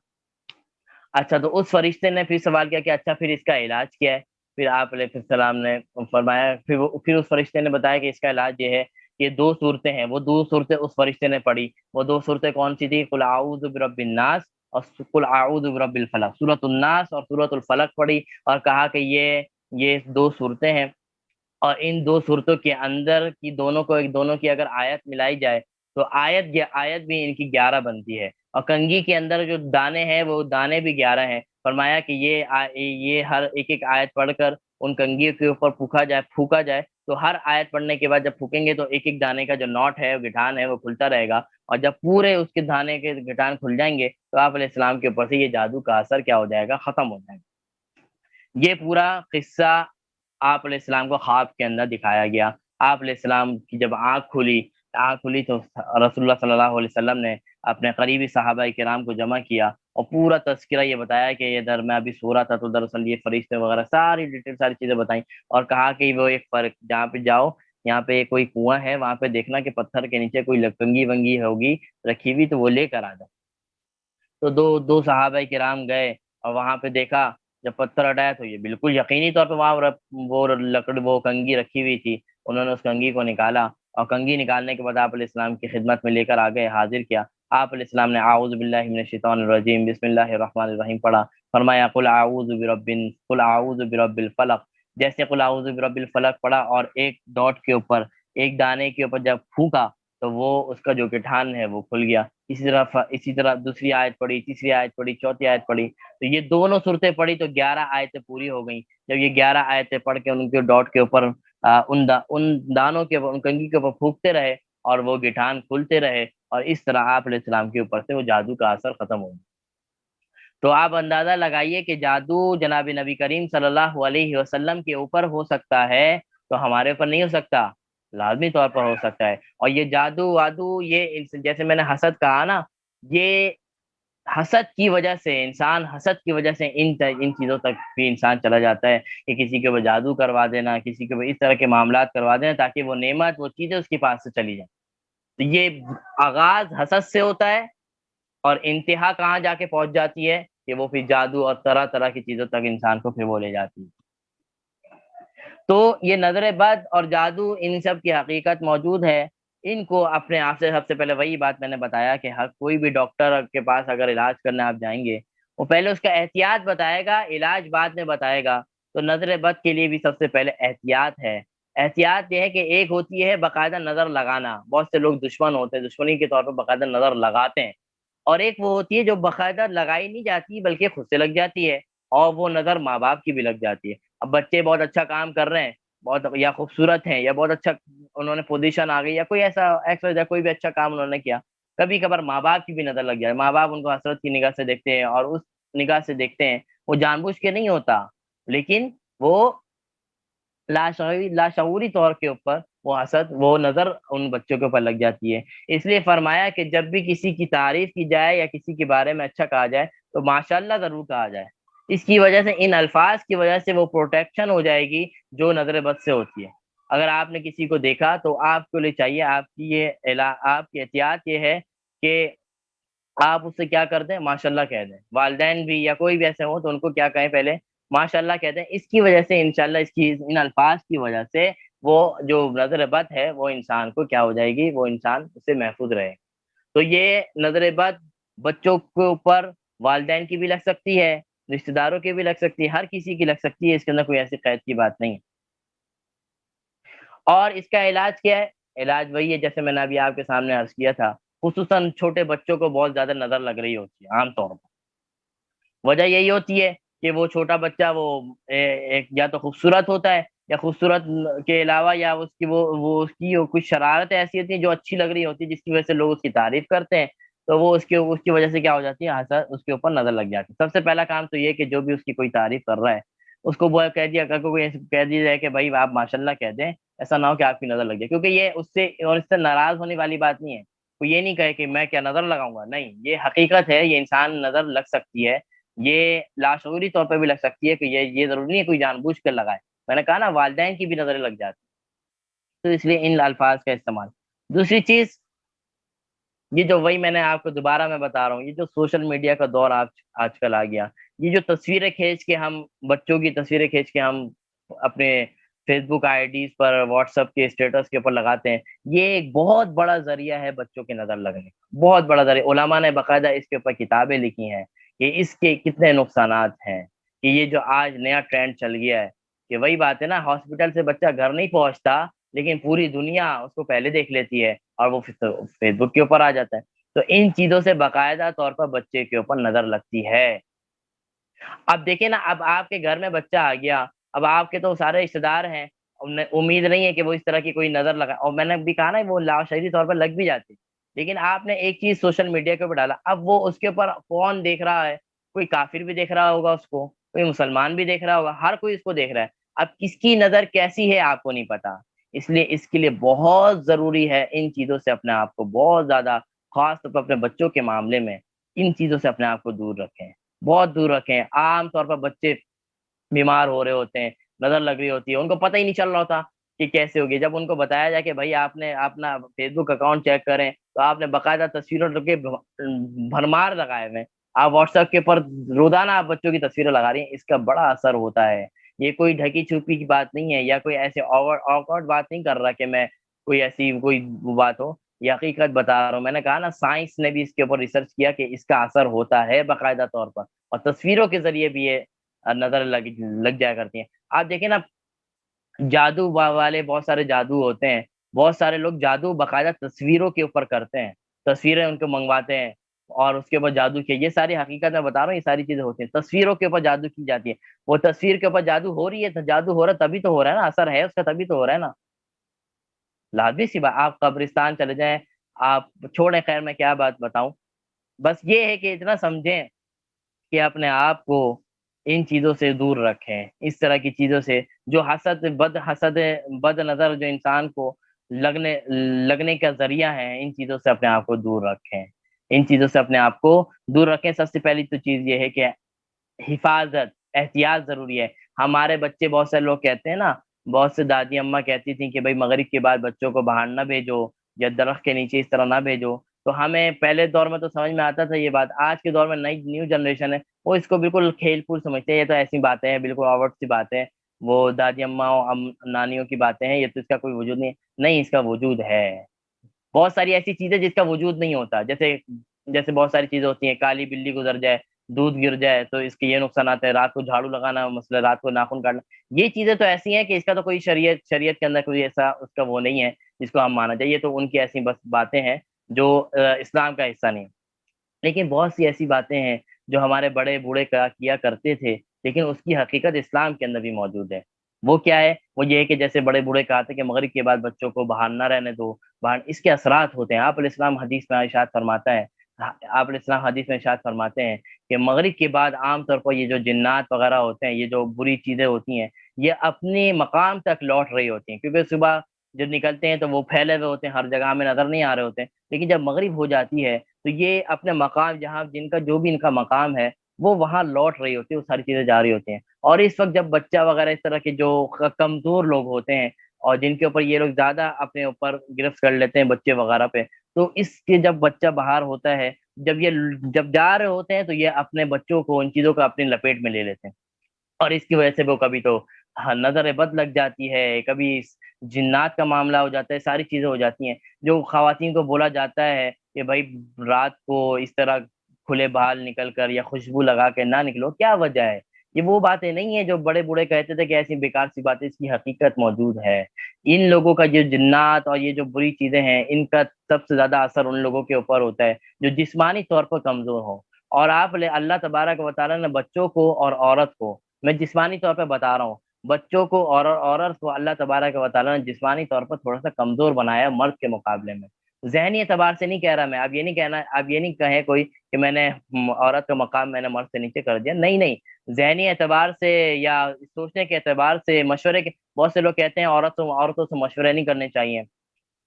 اچھا تو اس فرشتے نے پھر سوال کیا کہ اچھا پھر اس کا علاج کیا ہے؟ پھر آپ علیہ السلام نے فرمایا، پھر اس فرشتے نے بتایا کہ اس کا علاج یہ ہے کہ 2 صورتیں ہیں. وہ 2 صورتیں اس فرشتے نے پڑھی. وہ 2 صورتیں کون سی تھی؟ قل اعوذ برب الناس اور قل اعوذ برب الفلق. سورۃ الناس اور سورۃ الفلق پڑھی اور کہا کہ یہ 2 صورتیں ہیں اور ان 2 صورتوں کے اندر کی دونوں کی اگر آیت ملائی جائے تو آیت بھی ان کی 11 بنتی ہے. اور کنگھی کے اندر جو دانے ہیں وہ دانے بھی 11 ہیں. فرمایا کہ یہ ہر ایک ایک آیت پڑھ کر ان کنگھی کے اوپر پھونکا جائے تو ہر آیت پڑھنے کے بعد جب پھونکیں گے تو ایک ایک دانے کا جو نوٹ ہے گٹھان ہے وہ کھلتا رہے گا. اور جب پورے اس کے دانے کے گٹان کھل جائیں گے تو آپ علیہ السلام کے اوپر سے یہ جادو کا اثر کیا ہو جائے گا, ختم ہو جائے گا. یہ پورا قصہ آپ علیہ السلام کو خواب کے اندر دکھایا گیا. آپ علیہ السلام کی جب آنکھ کھلی تو رسول اللہ صلی اللہ علیہ وسلم نے اپنے قریبی صحابہ کرام کو جمع کیا اور پورا تذکرہ یہ بتایا کہ یہ در میں ابھی سو رہا تھا تو دراصل یہ فرشتے وغیرہ ساری ڈیٹیل ساری چیزیں بتائیں, اور کہا کہ وہ ایک فرق جہاں پہ جاؤ یہاں پہ کوئی کنواں ہے وہاں پہ دیکھنا کہ پتھر کے نیچے کوئی کنگھی ونگی ہوگی رکھی ہوئی تو وہ لے کر آ جاؤ. تو دو دو صحابہ کرام گئے اور وہاں پہ دیکھا, جب پتھر ہٹایا تو یہ بالکل یقینی طور پہ وہاں وہ کنگھی رکھی ہوئی تھی. انہوں نے اس کنگھی کو نکالا اور کنگھی نکالنے کے بعد آپ علیہ السلام کی خدمت میں لے کر آ گئے, حاضر کیا. آپ علیہ السلام نے اعوذ باللہ من الشیطان الرجیم بسم اللہ الرحمن الرحیم پڑھا. فرمایا قل اعوذ برب الفلق. جیسے قل اعوذ برب الفلق پڑھا اور ایک ڈاٹ کے اوپر ایک دانے کے اوپر جب پھونکا تو وہ اس کا جو گٹھان ہے وہ کھل گیا. اسی طرح دوسری آیت پڑھی, تیسری آیت پڑھی, چوتھی آیت پڑھی, تو یہ دونوں صورتیں پڑھی تو 11 آیتیں پوری ہو گئیں. جب یہ 11 آیتیں پڑھ کے ان کے ڈاٹ کے اوپر ان دانوں کے اوپر ان کنگھی کے اوپر پھونکتے رہے اور وہ گٹھان کھلتے رہے, اور اس طرح آپ علیہ السلام کے اوپر سے وہ جادو کا اثر ختم ہو گیا. تو آپ اندازہ لگائیے کہ جادو جناب نبی کریم صلی اللہ علیہ وسلم کے اوپر ہو سکتا ہے تو ہمارے اوپر نہیں ہو سکتا؟ لازمی طور پر ہو سکتا ہے. اور یہ جادو وادو یہ جیسے میں نے حسد کہا نا, یہ حسد کی وجہ سے حسد کی وجہ سے ان چیزوں تک بھی انسان چلا جاتا ہے کہ کسی کے وہ جادو کروا دینا, کسی کے وہ اس طرح کے معاملات کروا دینا تاکہ وہ نعمت وہ چیزیں اس کے پاس سے چلی جائیں. تو یہ آغاز حسد سے ہوتا ہے اور انتہا کہاں جا کے پہنچ جاتی ہے کہ وہ پھر جادو اور طرح طرح کی چیزوں تک انسان کو پھر وہ لے جاتی ہے. تو یہ نظر بد اور جادو ان سب کی حقیقت موجود ہے. ان کو اپنے آپ سے سب سے پہلے وہی بات میں نے بتایا کہ ہر کوئی بھی ڈاکٹر کے پاس اگر علاج کرنے آپ جائیں گے وہ پہلے اس کا احتیاط بتائے گا, علاج بعد میں بتائے گا. تو نظر بد کے لیے بھی سب سے پہلے احتیاط ہے. احتیاط یہ ہے کہ ایک ہوتی ہے باقاعدہ نظر لگانا, بہت سے لوگ دشمن ہوتے ہیں دشمنی کے طور پر باقاعدہ نظر لگاتے ہیں, اور ایک وہ ہوتی ہے جو باقاعدہ لگائی نہیں جاتی بلکہ خود سے لگ جاتی ہے, اور وہ نظر ماں باپ کی بھی لگ جاتی ہے. اب بچے بہت اچھا کام کر رہے ہیں, بہت یا خوبصورت ہیں یا بہت اچھا انہوں نے پوزیشن آ گئی یا کوئی ایسا کوئی بھی اچھا کام انہوں نے کیا, کبھی کبھار ماں باپ کی بھی نظر لگ جائے. ماں باپ ان کو حسرت کی نگاہ سے دیکھتے ہیں اور اس نگاہ سے دیکھتے ہیں, وہ جان بوجھ کے نہیں ہوتا لیکن وہ لاشعوری طور کے اوپر وہ حسد وہ نظر ان بچوں کے اوپر لگ جاتی ہے. اس لیے فرمایا کہ جب بھی کسی کی تعریف کی جائے یا کسی کے بارے میں اچھا کہا جائے تو ماشاءاللہ ضرور کہا جائے. اس کی وجہ سے ان الفاظ کی وجہ سے وہ پروٹیکشن ہو جائے گی جو نظر بد سے ہوتی ہے. اگر آپ نے کسی کو دیکھا تو آپ کو لیے چاہیے آپ کی احتیاط یہ ہے کہ آپ اس سے کیا کر دیں, ماشاء اللہ کہہ دیں. والدین بھی یا کوئی بھی ایسے ہو تو ان کو کیا کہیں, پہلے ماشاء اللہ کہتے ہیں. اس کی وجہ سے انشاءاللہ ان الفاظ کی وجہ سے وہ جو نظر بد ہے وہ انسان کو کیا ہو جائے گی, وہ انسان اس سے محفوظ رہے. تو یہ نظر بد بچوں کے اوپر والدین کی بھی لگ سکتی ہے, رشتہ داروں کی بھی لگ سکتی ہے, ہر کسی کی لگ سکتی ہے. اس کے اندر کوئی ایسی قید کی بات نہیں ہے. اور اس کا علاج کیا ہے؟ علاج وہی ہے جیسے میں نے ابھی آپ کے سامنے عرض کیا تھا, خصوصاً چھوٹے بچوں کو بہت زیادہ نظر لگ رہی ہوتی ہے عام طور پر. وجہ یہی ہوتی ہے کہ وہ چھوٹا بچہ وہ ایک یا تو خوبصورت ہوتا ہے یا خوبصورت کے علاوہ یا اس کی وہ اس کی کچھ شرارتیں ایسی ہوتی ہیں جو اچھی لگ رہی ہوتی ہے جس کی وجہ سے لوگ اس کی تعریف کرتے ہیں. تو وہ اس کی وجہ سے کیا ہو جاتی ہے, حسد اس کے اوپر نظر لگ جاتی ہے. سب سے پہلا کام تو یہ کہ جو بھی اس کی کوئی تعریف کر رہا ہے اس کو وہ کہہ دیا کہہ دیا جائے کہ بھائی آپ ماشاء اللہ کہہ دیں, ایسا نہ ہو کہ آپ کی نظر لگ جائے. کیونکہ یہ اس سے ناراض ہونے والی بات نہیں ہے. وہ یہ نہیں کہے کہ میں کیا نظر لگاؤں گا, نہیں, یہ حقیقت ہے, یہ انسان نظر لگ سکتی ہے, یہ لاشعوری طور پہ بھی لگ سکتی ہے کہ یہ ضروری نہیں ہے کوئی جان بوجھ کر لگائے. میں نے کہا نا والدین کی بھی نظریں لگ جاتی, تو اس لیے ان الفاظ کا استعمال. دوسری چیز یہ جو وہی میں نے آپ کو دوبارہ میں بتا رہا ہوں, یہ جو سوشل میڈیا کا دور آج کل آ گیا, یہ جو تصویریں کھینچ کے ہم بچوں کی تصویریں کھینچ کے ہم اپنے فیس بک آئی ڈیز پر واٹس ایپ کے اسٹیٹس کے اوپر لگاتے ہیں, یہ ایک بہت بڑا ذریعہ ہے بچوں کی نظر لگنے کا, بہت بڑا ذریعہ. علماء نے باقاعدہ اس کے اوپر کتابیں لکھی ہیں کہ اس کے کتنے نقصانات ہیں, کہ یہ جو آج نیا ٹرینڈ چل گیا ہے کہ وہی بات ہے نا, ہاسپٹل سے بچہ گھر نہیں پہنچتا لیکن پوری دنیا اس کو پہلے دیکھ لیتی ہے اور وہ فیس بک کے اوپر آ جاتا ہے. تو ان چیزوں سے باقاعدہ طور پر بچے کے اوپر نظر لگتی ہے۔ اب دیکھیں نا، اب آپ کے گھر میں بچہ آ گیا، اب آپ کے تو سارے رشتے دار ہیں، امید نہیں ہے کہ وہ اس طرح کی کوئی نظر لگا، اور میں نے بھی کہا نا وہ لاشعوری طور پر لگ بھی جاتی، لیکن آپ نے ایک چیز سوشل میڈیا کے اوپر ڈالا، اب وہ اس کے اوپر کون دیکھ رہا ہے؟ کوئی کافر بھی دیکھ رہا ہوگا اس کو، کوئی مسلمان بھی دیکھ رہا ہوگا، ہر کوئی اس کو دیکھ رہا ہے۔ اب کس کی نظر کیسی ہے آپ کو نہیں پتا، اس لیے اس کے لیے بہت ضروری ہے ان چیزوں سے اپنے آپ کو بہت زیادہ، خاص طور پر اپنے بچوں کے معاملے میں ان چیزوں سے اپنے آپ کو دور رکھیں، بہت دور رکھیں۔ عام طور پر بچے بیمار ہو رہے ہوتے ہیں، نظر لگ رہی ہوتی ہے، ان کو پتہ ہی نہیں چل رہا ہوتا کہ کیسے ہوگی، جب ان کو بتایا جائے کہ بھائی آپ نے اپنا فیس بک اکاؤنٹ چیک کریں، تو آپ نے باقاعدہ تصویروں کے بھرمار لگائے ہوئے ہیں، آپ واٹس ایپ کے اوپر روزانہ آپ بچوں کی تصویریں لگا رہی ہیں، اس کا بڑا اثر ہوتا ہے۔ یہ کوئی ڈھکی چھپی کی بات نہیں ہے، یا کوئی ایسے آکورڈ بات نہیں کر رہا کہ میں کوئی ایسی کوئی بات ہو، یہ حقیقت بتا رہا ہوں۔ میں نے کہا نا، سائنس نے بھی اس کے اوپر ریسرچ کیا کہ اس کا اثر ہوتا ہے باقاعدہ طور پر، اور تصویروں کے ذریعے بھی یہ نظر لگ جایا کرتی ہیں۔ آپ دیکھیں نا، جادو والے بہت سارے جادو ہوتے ہیں، بہت سارے لوگ جادو باقاعدہ تصویروں کے اوپر کرتے ہیں، تصویریں ان کو منگواتے ہیں اور اس کے اوپر جادو کیا، یہ ساری حقیقت میں بتا رہا ہوں، یہ ساری چیزیں ہوتی ہیں، تصویروں کے اوپر جادو کی جاتی ہے۔ وہ تصویر کے اوپر جادو ہو رہی ہے تو جادو ہو رہا ہے تبھی تو ہو رہا ہے نا، اثر ہے اس کا تبھی تو ہو رہا ہے نا، لازمی سی بات۔ آپ قبرستان چلے جائیں، آپ چھوڑیں، خیر میں کیا بات بتاؤں، بس یہ ہے کہ اتنا سمجھیں کہ اپنے آپ کو ان چیزوں سے دور رکھیں، اس طرح کی چیزوں سے جو بد نظر جو انسان کو لگنے لگنے کا ذریعہ ہے، ان چیزوں سے اپنے آپ کو دور رکھیں، ان چیزوں سے اپنے آپ کو دور رکھیں۔ سب سے پہلی تو چیز یہ ہے کہ حفاظت، احتیاط ضروری ہے۔ ہمارے بچے، بہت سے لوگ کہتے ہیں نا، بہت سے دادی اماں کہتی تھیں کہ بھائی مغرب کے بعد بچوں کو باہر نہ بھیجو، یا درخت کے نیچے اس طرح نہ بھیجو، تو ہمیں پہلے دور میں تو سمجھ میں آتا تھا یہ بات، آج کے دور میں نئی نیو جنریشن ہے، وہ اس کو بالکل کھیل کود سمجھتے ہیں، یہ تو ایسی باتیں ہیں، بالکل آورٹ سی باتیں، وہ دادی اماں نانیوں کی باتیں ہیں، یہ تو اس کا کوئی وجود نہیں ہے۔ نہیں، اس کا وجود ہے، بہت ساری ایسی چیزیں جس کا وجود نہیں ہوتا، جیسے بہت ساری چیزیں ہوتی ہیں، کالی بلی گزر جائے، دودھ گر جائے تو اس کے یہ نقصانات ہے، رات کو جھاڑو لگانا مسئلہ، رات کو ناخن کاٹنا، یہ چیزیں تو ایسی ہیں کہ اس کا تو کوئی شریعت کے اندر کوئی ایسا اس کا وہ نہیں ہے جس کو ہم مانا جائے، یہ تو ان کی ایسی بس باتیں ہیں جو اسلام کا حصہ نہیں۔ لیکن بہت سی ایسی باتیں ہیں جو ہمارے بڑے بوڑھے کیا کرتے تھے، لیکن اس کی حقیقت اسلام کے اندر بھی موجود ہے۔ وہ کیا ہے؟ وہ یہ ہے کہ جیسے بڑے بوڑھے کہا تھا کہ مغرب کے بعد بچوں کو باہر نہ رہنے دو، باہر اس کے اثرات ہوتے ہیں۔ آپ علیہ السلام حدیث میں ارشاد فرماتا ہے، آپ علیہ السلام حدیث میں ارشاد فرماتے ہیں کہ مغرب کے بعد عام طور پر یہ جو جنات وغیرہ ہوتے ہیں، یہ جو بری چیزیں ہوتی ہیں، یہ اپنے مقام تک لوٹ رہی ہوتی ہیں، کیونکہ صبح جب نکلتے ہیں تو وہ پھیلے ہوئے ہوتے ہیں، ہر جگہ میں نظر نہیں آ رہے ہوتے ہیں، لیکن جب مغرب ہو جاتی ہے تو یہ اپنے مقام، جہاں جن کا جو بھی ان کا مقام ہے، وہ وہاں لوٹ رہی ہوتی ہے، وہ ساری چیزیں جا رہی ہوتی ہیں۔ اور اس وقت جب بچہ وغیرہ اس طرح کے جو کمزور لوگ ہوتے ہیں، اور جن کے اوپر یہ لوگ زیادہ اپنے اوپر گرفت کر لیتے ہیں بچے وغیرہ پہ، تو اس کے جب بچہ باہر ہوتا ہے، جب جا رہے ہوتے ہیں تو یہ اپنے بچوں کو ان چیزوں کو اپنی لپیٹ میں لے لیتے ہیں، اور اس کی وجہ سے وہ کبھی تو نظر بد لگ جاتی ہے، کبھی جنات کا معاملہ ہو جاتا ہے، ساری چیزیں ہو جاتی ہیں۔ جو خواتین کو بولا جاتا ہے کہ بھائی رات کو اس طرح کھلے بال نکل کر یا خوشبو لگا کے نہ نکلو، کیا وجہ ہے؟ یہ وہ باتیں نہیں ہیں جو بڑے بوڑھے کہتے تھے کہ ایسی بیکار سی باتیں، اس کی حقیقت موجود ہے۔ ان لوگوں کا جو جنات اور یہ جو بری چیزیں ہیں، ان کا سب سے زیادہ اثر ان لوگوں کے اوپر ہوتا ہے جو جسمانی طور پر کمزور ہو۔ اور اللہ تبارک و تعالیٰ نے بچوں کو اور عورت کو، میں جسمانی طور پہ بتا رہا ہوں، بچوں کو اور عورت کو اللہ تبارک و تعالیٰ نے جسمانی طور پر تھوڑا سا کمزور بنایا ہے مرد کے مقابلے میں۔ ذہنی اعتبار سے نہیں کہہ رہا میں، اب یہ نہیں کہنا، اب یہ نہیں کہیں کوئی کہ میں نے عورت کا مقام میں نے مرد سے نیچے کر دیا، نہیں نہیں، ذہنی اعتبار سے یا سوچنے کے اعتبار سے، مشورے کے، بہت سے لوگ کہتے ہیں عورتوں سے مشورے نہیں کرنے چاہیے،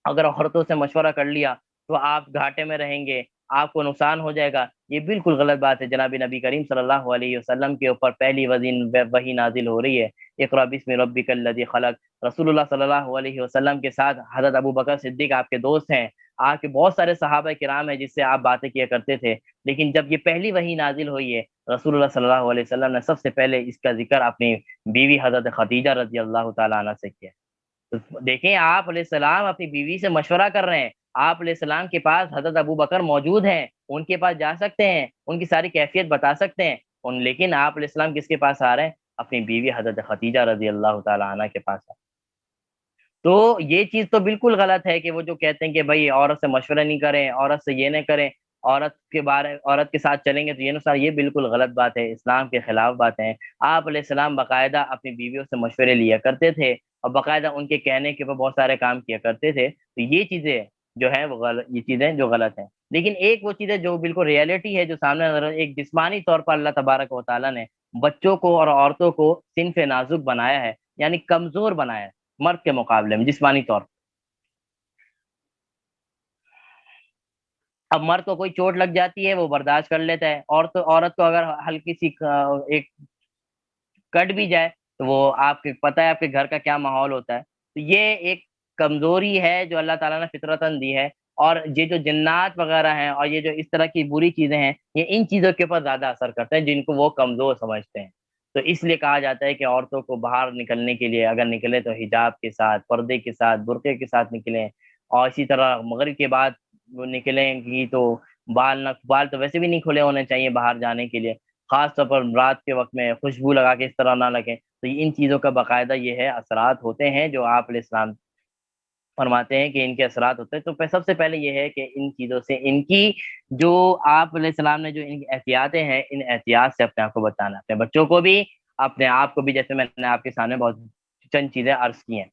اگر عورتوں سے مشورہ کر لیا تو آپ گھاٹے میں رہیں گے، آپ کو نقصان ہو جائے گا، یہ بالکل غلط بات ہے۔ جناب نبی کریم صلی اللہ علیہ وسلم کے اوپر پہلی وحی نازل ہو رہی ہے، اقرأ بسم ربک الذی خلق، رسول اللہ صلی اللہ علیہ وسلم کے ساتھ حضرت ابو بکر صدیق آپ کے دوست ہیں، آپ کے بہت سارے صحابہ کرام ہیں جس سے آپ باتیں کیا کرتے تھے، لیکن جب یہ پہلی وحی نازل ہوئی ہے، رسول اللہ صلی اللہ علیہ وسلم نے سب سے پہلے اس کا ذکر اپنی بیوی حضرت خدیجہ رضی اللہ تعالیٰ عنہ سے کیا۔ تو دیکھیں، آپ علیہ السلام اپنی بیوی سے مشورہ کر رہے ہیں، آپ علیہ السلام کے پاس حضرت ابو بکر موجود ہیں، ان کے پاس جا سکتے ہیں، ان کی ساری کیفیت بتا سکتے ہیں، لیکن آپ علیہ السلام کس کے پاس آ رہے ہیں؟ اپنی بیوی حضرت خدیجہ رضی اللہ تعالیٰ عنہ کے پاس آ رہے ہیں۔ تو یہ چیز تو بالکل غلط ہے کہ وہ جو کہتے ہیں کہ بھائی عورت سے مشورہ نہیں کریں، عورت سے یہ نہ کریں، عورت کے ساتھ چلیں گے تو یہ نقصان، یہ بالکل غلط بات ہے، اسلام کے خلاف باتیں ہیں۔ آپ علیہ السلام باقاعدہ اپنی بیویوں سے مشورے لیا کرتے تھے اور باقاعدہ ان کے کہنے کے اوپر بہت سارے کام کیا کرتے تھے، تو یہ چیزیں جو ہیں وہ غلط، یہ چیزیں جو غلط ہیں۔ لیکن ایک وہ چیز ہے جو بالکل ریئلٹی ہے جو سامنے نظر ایک جسمانی طور پر اللہ تبارک و تعالیٰ نے بچوں کو اور عورتوں کو صنف نازک بنایا ہے، یعنی کمزور بنایا ہے مرد کے مقابلے میں جسمانی طور پر۔ اب مرد کو کوئی چوٹ لگ جاتی ہے وہ برداشت کر لیتا ہے، عورت کو اگر ہلکی سی ایک کٹ بھی جائے تو وہ آپ کے پتہ ہے آپ کے گھر کا کیا ماحول ہوتا ہے۔ تو یہ ایک کمزوری ہے جو اللہ تعالیٰ نے فطرتاً دی ہے، اور یہ جو جنات وغیرہ ہیں اور یہ جو اس طرح کی بری چیزیں ہیں یہ ان چیزوں کے اوپر زیادہ اثر کرتے ہیں جن کو وہ کمزور سمجھتے ہیں۔ تو اس لیے کہا جاتا ہے کہ عورتوں کو باہر نکلنے کے لیے اگر نکلے تو حجاب کے ساتھ، پردے کے ساتھ، برقعے کے ساتھ نکلیں، اور اسی طرح مغرب کے بعد وہ نکلیں گی تو بال تو ویسے بھی نہیں کھلے ہونے چاہیے باہر جانے کے لیے، خاص طور پر رات کے وقت میں خوشبو لگا کے اس طرح نہ لگیں۔ تو ان چیزوں کا باقاعدہ یہ ہے اثرات ہوتے ہیں جو آپ علیہ السلام فرماتے ہیں کہ ان کے اثرات ہوتے ہیں۔ تو سب سے پہلے یہ ہے کہ ان چیزوں سے ان کی جو آپ علیہ السلام نے جو ان کی احتیاطیں ہیں ان احتیاط سے اپنے آپ کو بچانا، اپنے بچوں کو بھی اپنے آپ کو بھی، جیسے میں نے آپ کے سامنے بہت چند چیزیں عرض کی ہیں۔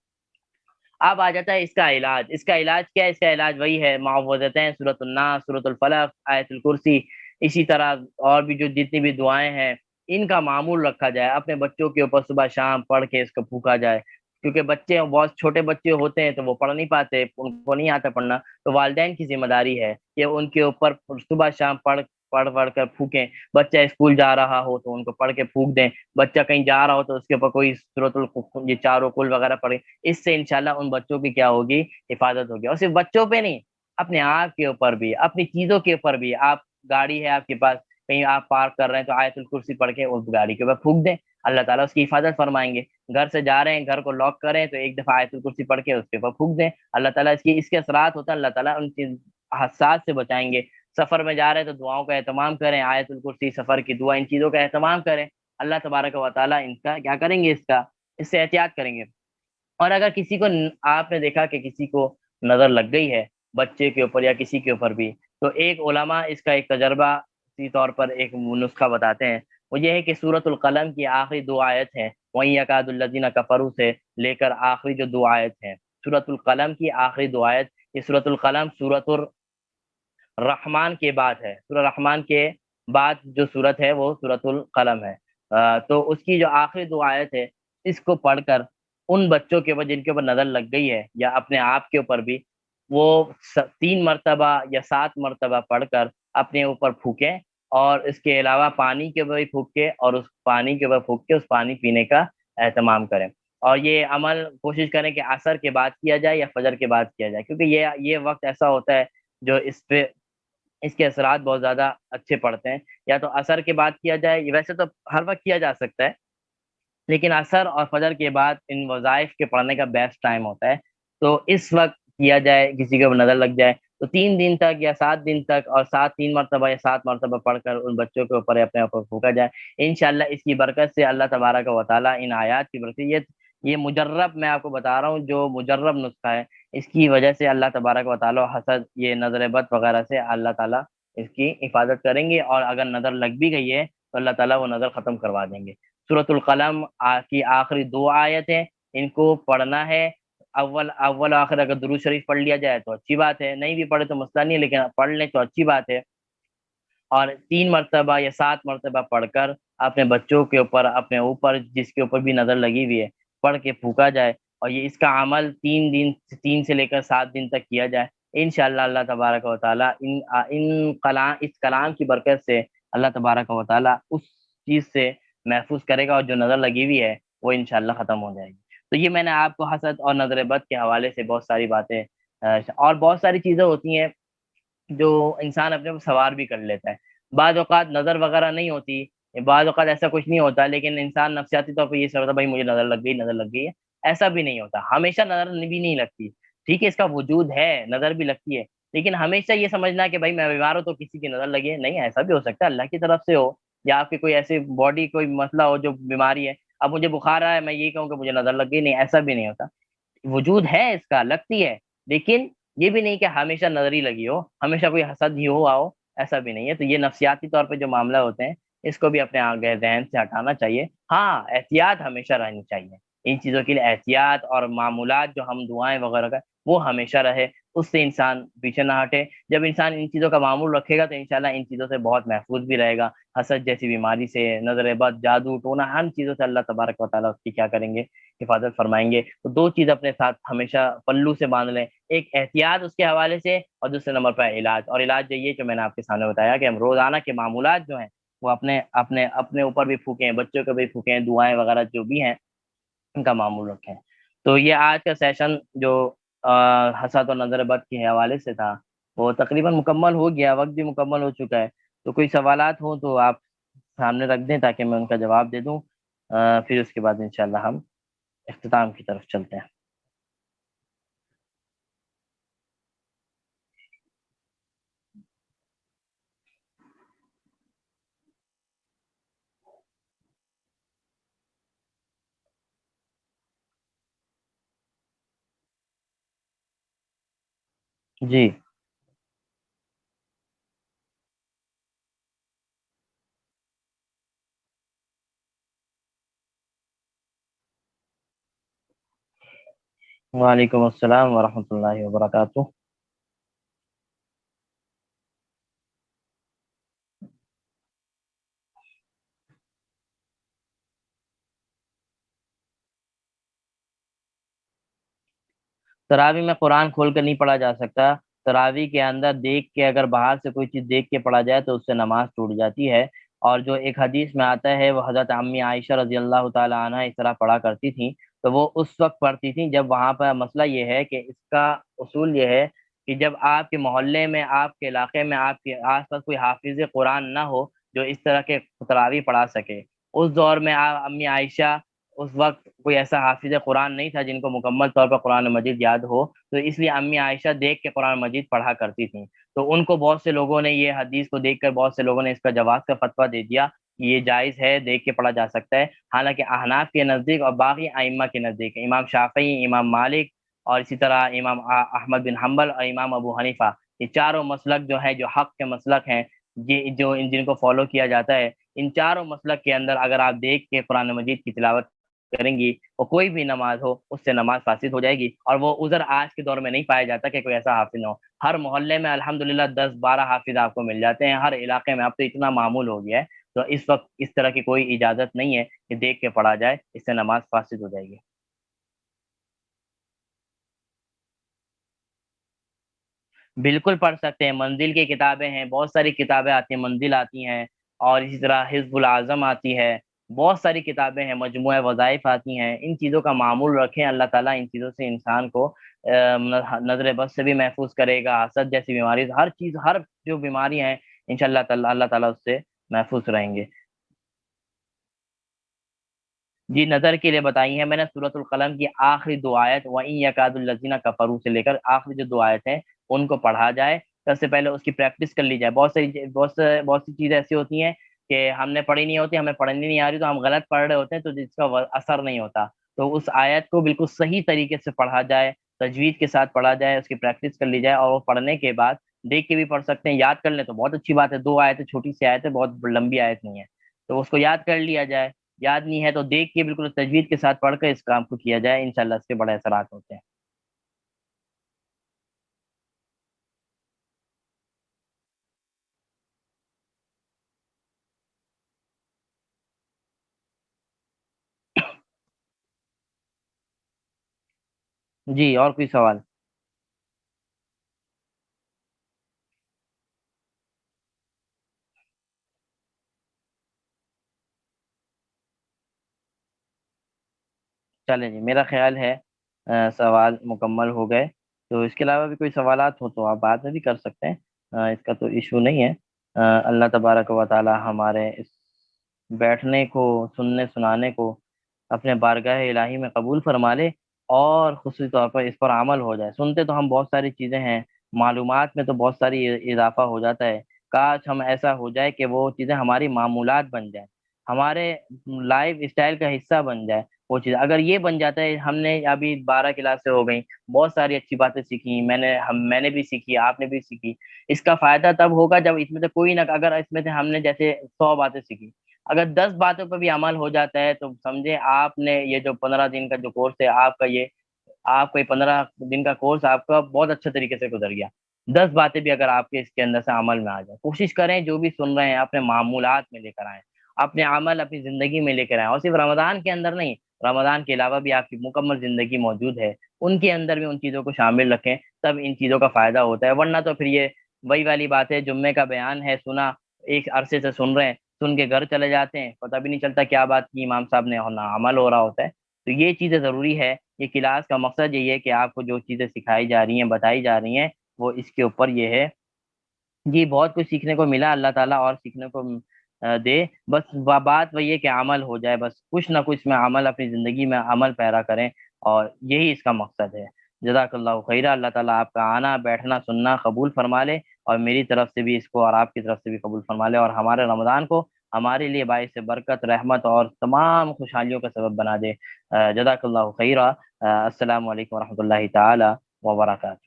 اب آ جاتا ہے اس کا علاج۔ اس کا علاج کیا ہے؟ اس کا علاج وہی ہے معوذتین، سورۃ الناس، سورۃ الفلق، آیت الکرسی، اسی طرح اور بھی جو جتنی بھی دعائیں ہیں ان کا معمول رکھا جائے، اپنے بچوں کے اوپر صبح شام پڑھ کے اس کو پھونکا جائے، کیونکہ بچے بہت چھوٹے بچے ہوتے ہیں تو وہ پڑھ نہیں پاتے، ان کو نہیں آتا پڑھنا، تو والدین کی ذمہ داری ہے کہ ان کے اوپر صبح شام پڑھ کر پھونکیں۔ بچہ اسکول جا رہا ہو تو ان کو پڑھ کے پھونک دیں، بچہ کہیں جا رہا ہو تو اس کے اوپر کوئی یہ چاروں کل وغیرہ پڑھے، اس سے انشاءاللہ ان بچوں کی کیا ہوگی؟ حفاظت ہوگی۔ اور صرف بچوں پہ نہیں، اپنے آپ کے اوپر بھی، اپنی چیزوں کے اوپر بھی، آپ گاڑی ہے آپ کے پاس، کہیں آپ پارک کر رہے ہیں تو آیت الکرسی پڑھ کے اس گاڑی کے اوپر پھونک دیں، اللہ تعالیٰ اس کی حفاظت فرمائیں گے۔ گھر سے جا رہے ہیں، گھر کو لاک کریں تو ایک دفعہ آیت الکرسی پڑھ کے اس کے اوپر پھونک دیں، اللہ تعالیٰ اس کے اثرات ہوتا ہے، اللہ تعالیٰ ان کے حادثات سے بچائیں گے۔ سفر میں جا رہے ہیں تو دعاؤں کا اہتمام کریں، آیت الکرسی، سفر کی دعا، ان چیزوں کا اہتمام کریں، اللہ تبارک و تعالیٰ ان کا کیا کریں گے؟ اس سے احتیاط کریں گے۔ اور اگر کسی کو آپ نے دیکھا کہ کسی کو نظر لگ گئی ہے بچے کے اوپر یا کسی کے اوپر بھی، تو ایک علماء اس کا ایک تجربہ اسی طور پر ایک نسخہ بتاتے ہیں، وہ یہ ہے کہ سورۃ القلم کی آخری دو آیت ہیں، وَإِن يَكَادُ الَّذِينَ كَفَرُوا سے لے کر آخری جو دو آیت ہیں سورۃ القلم کی آخری دو آیت، یہ سورۃ القلم سورۃ الرحمن کے بعد ہے، سورۃ الرحمن کے بعد جو سورت ہے وہ سورۃ القلم ہے۔ تو اس کی جو آخری دو آیت ہے اس کو پڑھ کر ان بچوں کے اوپر جن کے اوپر نظر لگ گئی ہے یا اپنے آپ کے اوپر بھی، وہ 3 مرتبہ یا 7 مرتبہ پڑھ کر اپنے اوپر پھونکیں، اور اس کے علاوہ پانی کے اوپر بھی پھونک کے اور اس پانی کے اوپر پھونک کے اس پانی پینے کا اہتمام کریں۔ اور یہ عمل کوشش کریں کہ عصر کے بعد کیا جائے یا فجر کے بعد کیا جائے، کیونکہ یہ وقت ایسا ہوتا ہے جو اس کے اثرات بہت زیادہ اچھے پڑتے ہیں۔ یا تو عصر کے بعد کیا جائے، ویسے تو ہر وقت کیا جا سکتا ہے لیکن عصر اور فجر کے بعد ان وظائف کے پڑھنے کا بیسٹ ٹائم ہوتا ہے، تو اس وقت کیا جائے، کسی کو نظر لگ جائے تو 3 دن تک یا 7 دن تک اور 3 مرتبہ یا 7 مرتبہ پڑھ کر ان بچوں کے اوپر یا اپنے اوپر پھونکا جائے، انشاءاللہ اس کی برکت سے اللہ تبارک و تعالیٰ ان آیات کی برکت سے یہ مجرب، میں آپ کو بتا رہا ہوں جو مجرب نسخہ ہے، اس کی وجہ سے اللہ تبارک و تعالیٰ حسد، یہ نظر بد وغیرہ سے اللہ تعالیٰ اس کی حفاظت کریں گے، اور اگر نظر لگ بھی گئی ہے تو اللہ تعالیٰ وہ نظر ختم کروا دیں گے۔ سورۃ القلم کی آخری دو آیتیں ان کو پڑھنا ہے، اول آخر اگر درود شریف پڑھ لیا جائے تو اچھی بات ہے، نہیں بھی پڑھے تو مسئلہ نہیں ہے لیکن پڑھ لیں تو اچھی بات ہے، اور 3 مرتبہ یا 7 مرتبہ پڑھ کر اپنے بچوں کے اوپر، اپنے اوپر جس کے اوپر بھی نظر لگی ہوئی ہے پڑھ کے پھونکا جائے، اور یہ اس کا عمل 3 سے لے کر 7 دن تک کیا جائے، انشاءاللہ اللہ تبارک و تعالیٰ اس کلام کی برکت سے اللہ تبارک و تعالیٰ اس چیز سے محفوظ کرے گا، اور جو نظر لگی ہوئی ہے وہ انشاءاللہ ختم ہو جائے گی۔ تو یہ میں نے آپ کو حسد اور نظر بد کے حوالے سے بہت ساری باتیں اور بہت ساری چیزیں ہوتی ہیں جو انسان اپنے کو سوار بھی کر لیتا ہے، بعض اوقات نظر وغیرہ نہیں ہوتی، بعض اوقات ایسا کچھ نہیں ہوتا، لیکن انسان نفسیاتی طور پہ یہ سمجھتا ہے بھائی مجھے نظر لگ گئی، نظر لگ گئی ہے، ایسا بھی نہیں ہوتا، ہمیشہ نظر بھی نہیں لگتی، ٹھیک ہے اس کا وجود ہے، نظر بھی لگتی ہے، لیکن ہمیشہ یہ سمجھنا کہ بھائی میں بیمار ہوں تو کسی کی نظر لگی ہے، نہیں، ایسا بھی ہو سکتا ہے اللہ کی طرف سے ہو، یا آپ کی کوئی ایسی باڈی کوئی مسئلہ ہو جو بیماری ہے، اب مجھے بخار آیا میں یہ کہوں کہ مجھے نظر لگ گئی، نہیں، ایسا بھی نہیں ہوتا، وجود ہے اس کا، لگتی ہے، لیکن یہ بھی نہیں کہ ہمیشہ نظر ہی لگی ہو، ہمیشہ کوئی حسد ہی ہوا ہو، ایسا بھی نہیں ہے۔ تو یہ نفسیاتی طور پہ جو معاملہ ہوتے ہیں اس کو بھی اپنے آگے ذہن سے ہٹانا چاہیے۔ ہاں احتیاط ہمیشہ رہنی چاہیے، ان چیزوں کے لیے احتیاط اور معمولات جو ہم دعائیں وغیرہ کا وہ ہمیشہ رہے، اس سے انسان پیچھے نہ ہٹے۔ جب انسان ان چیزوں کا معمول رکھے گا تو انشاءاللہ ان چیزوں سے بہت محفوظ بھی رہے گا، حسد جیسی بیماری سے، نظر بد، جادو ٹونا، ہر چیزوں سے اللہ تبارک و تعالیٰ اس کی کیا کریں گے، حفاظت فرمائیں گے۔ تو دو چیز اپنے ساتھ ہمیشہ پلو سے باندھ لیں، ایک احتیاط اس کے حوالے سے، اور دوسرے نمبر پر علاج۔ اور علاج یہ جو میں نے آپ کے سامنے بتایا کہ ہم روزانہ کے معمولات جو ہیں وہ اپنے اپنے اپنے اوپر بھی پھونکیں، بچوں کو بھی پھونکیں، دعائیں وغیرہ جو بھی ہیں ان کا معمول رکھیں۔ تو یہ آج کا سیشن جو حسد اور نظر بد کے حوالے سے تھا وہ تقریباً مکمل ہو گیا، وقت بھی مکمل ہو چکا ہے۔ تو کوئی سوالات ہوں تو آپ سامنے رکھ دیں تاکہ میں ان کا جواب دے دوں، پھر اس کے بعد انشاءاللہ ہم اختتام کی طرف چلتے ہیں۔ جی وعلیکم السلام ورحمۃ اللہ وبرکاتہ۔ تراوی میں قرآن کھول کر نہیں پڑھا جا سکتا، تراوی کے اندر دیکھ کے، اگر باہر سے کوئی چیز دیکھ کے پڑھا جائے تو اس سے نماز ٹوٹ جاتی ہے۔ اور جو ایک حدیث میں آتا ہے وہ حضرت امی عائشہ رضی اللہ تعالی عنہ اس طرح پڑھا کرتی تھیں، تو وہ اس وقت پڑھتی تھیں جب وہاں پر مسئلہ یہ ہے کہ اس کا اصول یہ ہے کہ جب آپ کے محلے میں، آپ کے علاقے میں، آپ کے آس پاس کوئی حافظ قرآن نہ ہو جو اس طرح کے تراوی پڑھا سکے۔ اس دور میں امی عائشہ، اس وقت کوئی ایسا حافظ قرآن نہیں تھا جن کو مکمل طور پر قرآن مجید یاد ہو، تو اس لیے امی عائشہ دیکھ کے قرآن مجید پڑھا کرتی تھیں۔ تو ان کو بہت سے لوگوں نے یہ حدیث کو دیکھ کر، بہت سے لوگوں نے اس کا جواز کا فتویٰ دے دیا کہ یہ جائز ہے، دیکھ کے پڑھا جا سکتا ہے۔ حالانکہ احناف کے نزدیک اور باقی ائمہ کے نزدیک، امام شافعی، امام مالک اور اسی طرح امام احمد بن حنبل اور امام ابو حنیفہ، یہ چاروں مسلک جو ہے، جو حق کے مسلک ہیں، یہ جو جن کو فالو کیا جاتا ہے، ان چاروں مسلک کے اندر اگر آپ دیکھ کے قرآن مجید کی تلاوت کریں گی اور کوئی بھی نماز ہو، اس سے نماز فاسد ہو جائے گی۔ اور وہ عذر آج کے دور میں نہیں پایا جاتا کہ کوئی ایسا حافظ نہ ہو۔ ہر محلے میں الحمدللہ 10 12 حافظ آپ کو مل جاتے ہیں، ہر علاقے میں اب تو اتنا معمول ہو گیا ہے۔ تو اس وقت اس طرح کی کوئی اجازت نہیں ہے کہ دیکھ کے پڑھا جائے، اس سے نماز فاسد ہو جائے گی۔ بالکل پڑھ سکتے ہیں، منزل کی کتابیں ہیں، بہت ساری کتابیں آتی ہیں، منزل آتی ہیں، اور اسی طرح حزب العظم آتی ہے، بہت ساری کتابیں ہیں، مجموعہ وظائف آتی ہیں۔ ان چیزوں کا معمول رکھیں، اللہ تعالیٰ ان چیزوں سے انسان کو نظر بد سے بھی محفوظ کرے گا، حسد جیسی بیماری، ہر چیز، ہر جو بیماری ہیں انشاءاللہ تعالیٰ اللہ تعالیٰ اس سے محفوظ رہیں گے۔ جی نظر کے لیے بتائی ہیں میں نے سورۃ القلم کی آخری دو آیت، وَإِن يَكَادُ الَّذِينَ كَفَرُوا سے لے کر آخری جو دو آیت ہیں ان کو پڑھا جائے، سب سے پہلے اس کی پریکٹس کر لی جائے۔ بہت سی چیزیں ایسی ہوتی ہیں کہ ہم نے پڑھی نہیں ہوتی، ہمیں پڑھنی نہیں آ رہی، تو ہم غلط پڑھ رہے ہوتے ہیں، تو جس کا اثر نہیں ہوتا۔ تو اس آیت کو بالکل صحیح طریقے سے پڑھا جائے، تجوید کے ساتھ پڑھا جائے، اس کی پریکٹس کر لی جائے، اور وہ پڑھنے کے بعد دیکھ کے بھی پڑھ سکتے ہیں، یاد کر لیں تو بہت اچھی بات ہے، دو آیتیں، چھوٹی سی آیت ہے، بہت لمبی آیت نہیں ہے، تو اس کو یاد کر لیا جائے۔ یاد نہیں ہے تو دیکھ کے بالکل تجوید کے ساتھ پڑھ کر اس کام کو کیا جائے، انشاءاللہ اس کے بڑے اثرات ہوتے ہیں۔ جی اور کوئی سوال؟ چلیں جی، میرا خیال ہے سوال مکمل ہو گئے۔ تو اس کے علاوہ بھی کوئی سوالات ہو تو آپ بعد میں بھی کر سکتے ہیں، اس کا تو ایشو نہیں ہے۔ اللہ تبارک و تعالی ہمارے اس بیٹھنے کو، سننے سنانے کو اپنے بارگاہ الہی میں قبول فرما لے، اور خصوصی طور پر اس پر عمل ہو جائے۔ سنتے تو ہم بہت ساری چیزیں ہیں، معلومات میں تو بہت ساری اضافہ ہو جاتا ہے، کاش ہم ایسا ہو جائے کہ وہ چیزیں ہماری معمولات بن جائیں، ہمارے لائف اسٹائل کا حصہ بن جائے۔ وہ چیز اگر یہ بن جاتا ہے، ہم نے ابھی 12 کلاسیں ہو گئیں، بہت ساری اچھی باتیں سیکھی، میں نے بھی سیکھی، آپ نے بھی سیکھی، اس کا فائدہ تب ہوگا جب اس میں سے کوئی نہ، اگر اس میں سے ہم نے جیسے 100 باتیں سیکھی، اگر 10 باتوں پہ بھی عمل ہو جاتا ہے تو سمجھے آپ نے یہ جو 15 دن کا جو کورس ہے آپ کا یہ 15 دن کا کورس آپ کا بہت اچھے طریقے سے گزر گیا۔ 10 باتیں بھی اگر آپ کے اس کے اندر سے عمل میں آ جائیں، کوشش کریں جو بھی سن رہے ہیں اپنے معمولات میں لے کر آئیں، اپنے عمل اپنی زندگی میں لے کر آئیں، اور صرف رمضان کے اندر نہیں، رمضان کے علاوہ بھی آپ کی مکمل زندگی موجود ہے، ان کے اندر بھی ان چیزوں کو شامل رکھیں، تب ان چیزوں کا فائدہ ہوتا ہے، ورنہ تو پھر یہ وہی والی بات ہے، جمعے کا بیان ہے، سنا، ایک عرصے سے سن رہے ہیں، سن کے گھر چلے جاتے ہیں، پتہ بھی نہیں چلتا کیا بات کی امام صاحب نے، ہونا عمل ہو رہا ہوتا ہے۔ تو یہ چیزیں ضروری ہے، یہ کلاس کا مقصد یہی ہے کہ آپ کو جو چیزیں سکھائی جا رہی ہیں، بتائی جا رہی ہیں، وہ اس کے اوپر یہ ہے۔ جی بہت کچھ سیکھنے کو ملا، اللہ تعالیٰ اور سیکھنے کو دے، بس بات وہی ہے کہ عمل ہو جائے، بس کچھ نہ کچھ میں عمل اپنی زندگی میں عمل پیرا کریں، اور یہی اس کا مقصد ہے۔ جزاک اللہ خیرہ، اللہ تعالیٰ آپ کا آنا بیٹھنا سننا قبول فرما لے، اور میری طرف سے بھی اس کو اور آپ کی طرف سے بھی قبول فرما لے، اور ہمارے رمضان کو ہمارے لیے باعث برکت، رحمت اور تمام خوشحالیوں کا سبب بنا دے۔ جزاک اللہ خیرہ۔ السلام علیکم ورحمۃ اللہ تعالی وبرکاتہ۔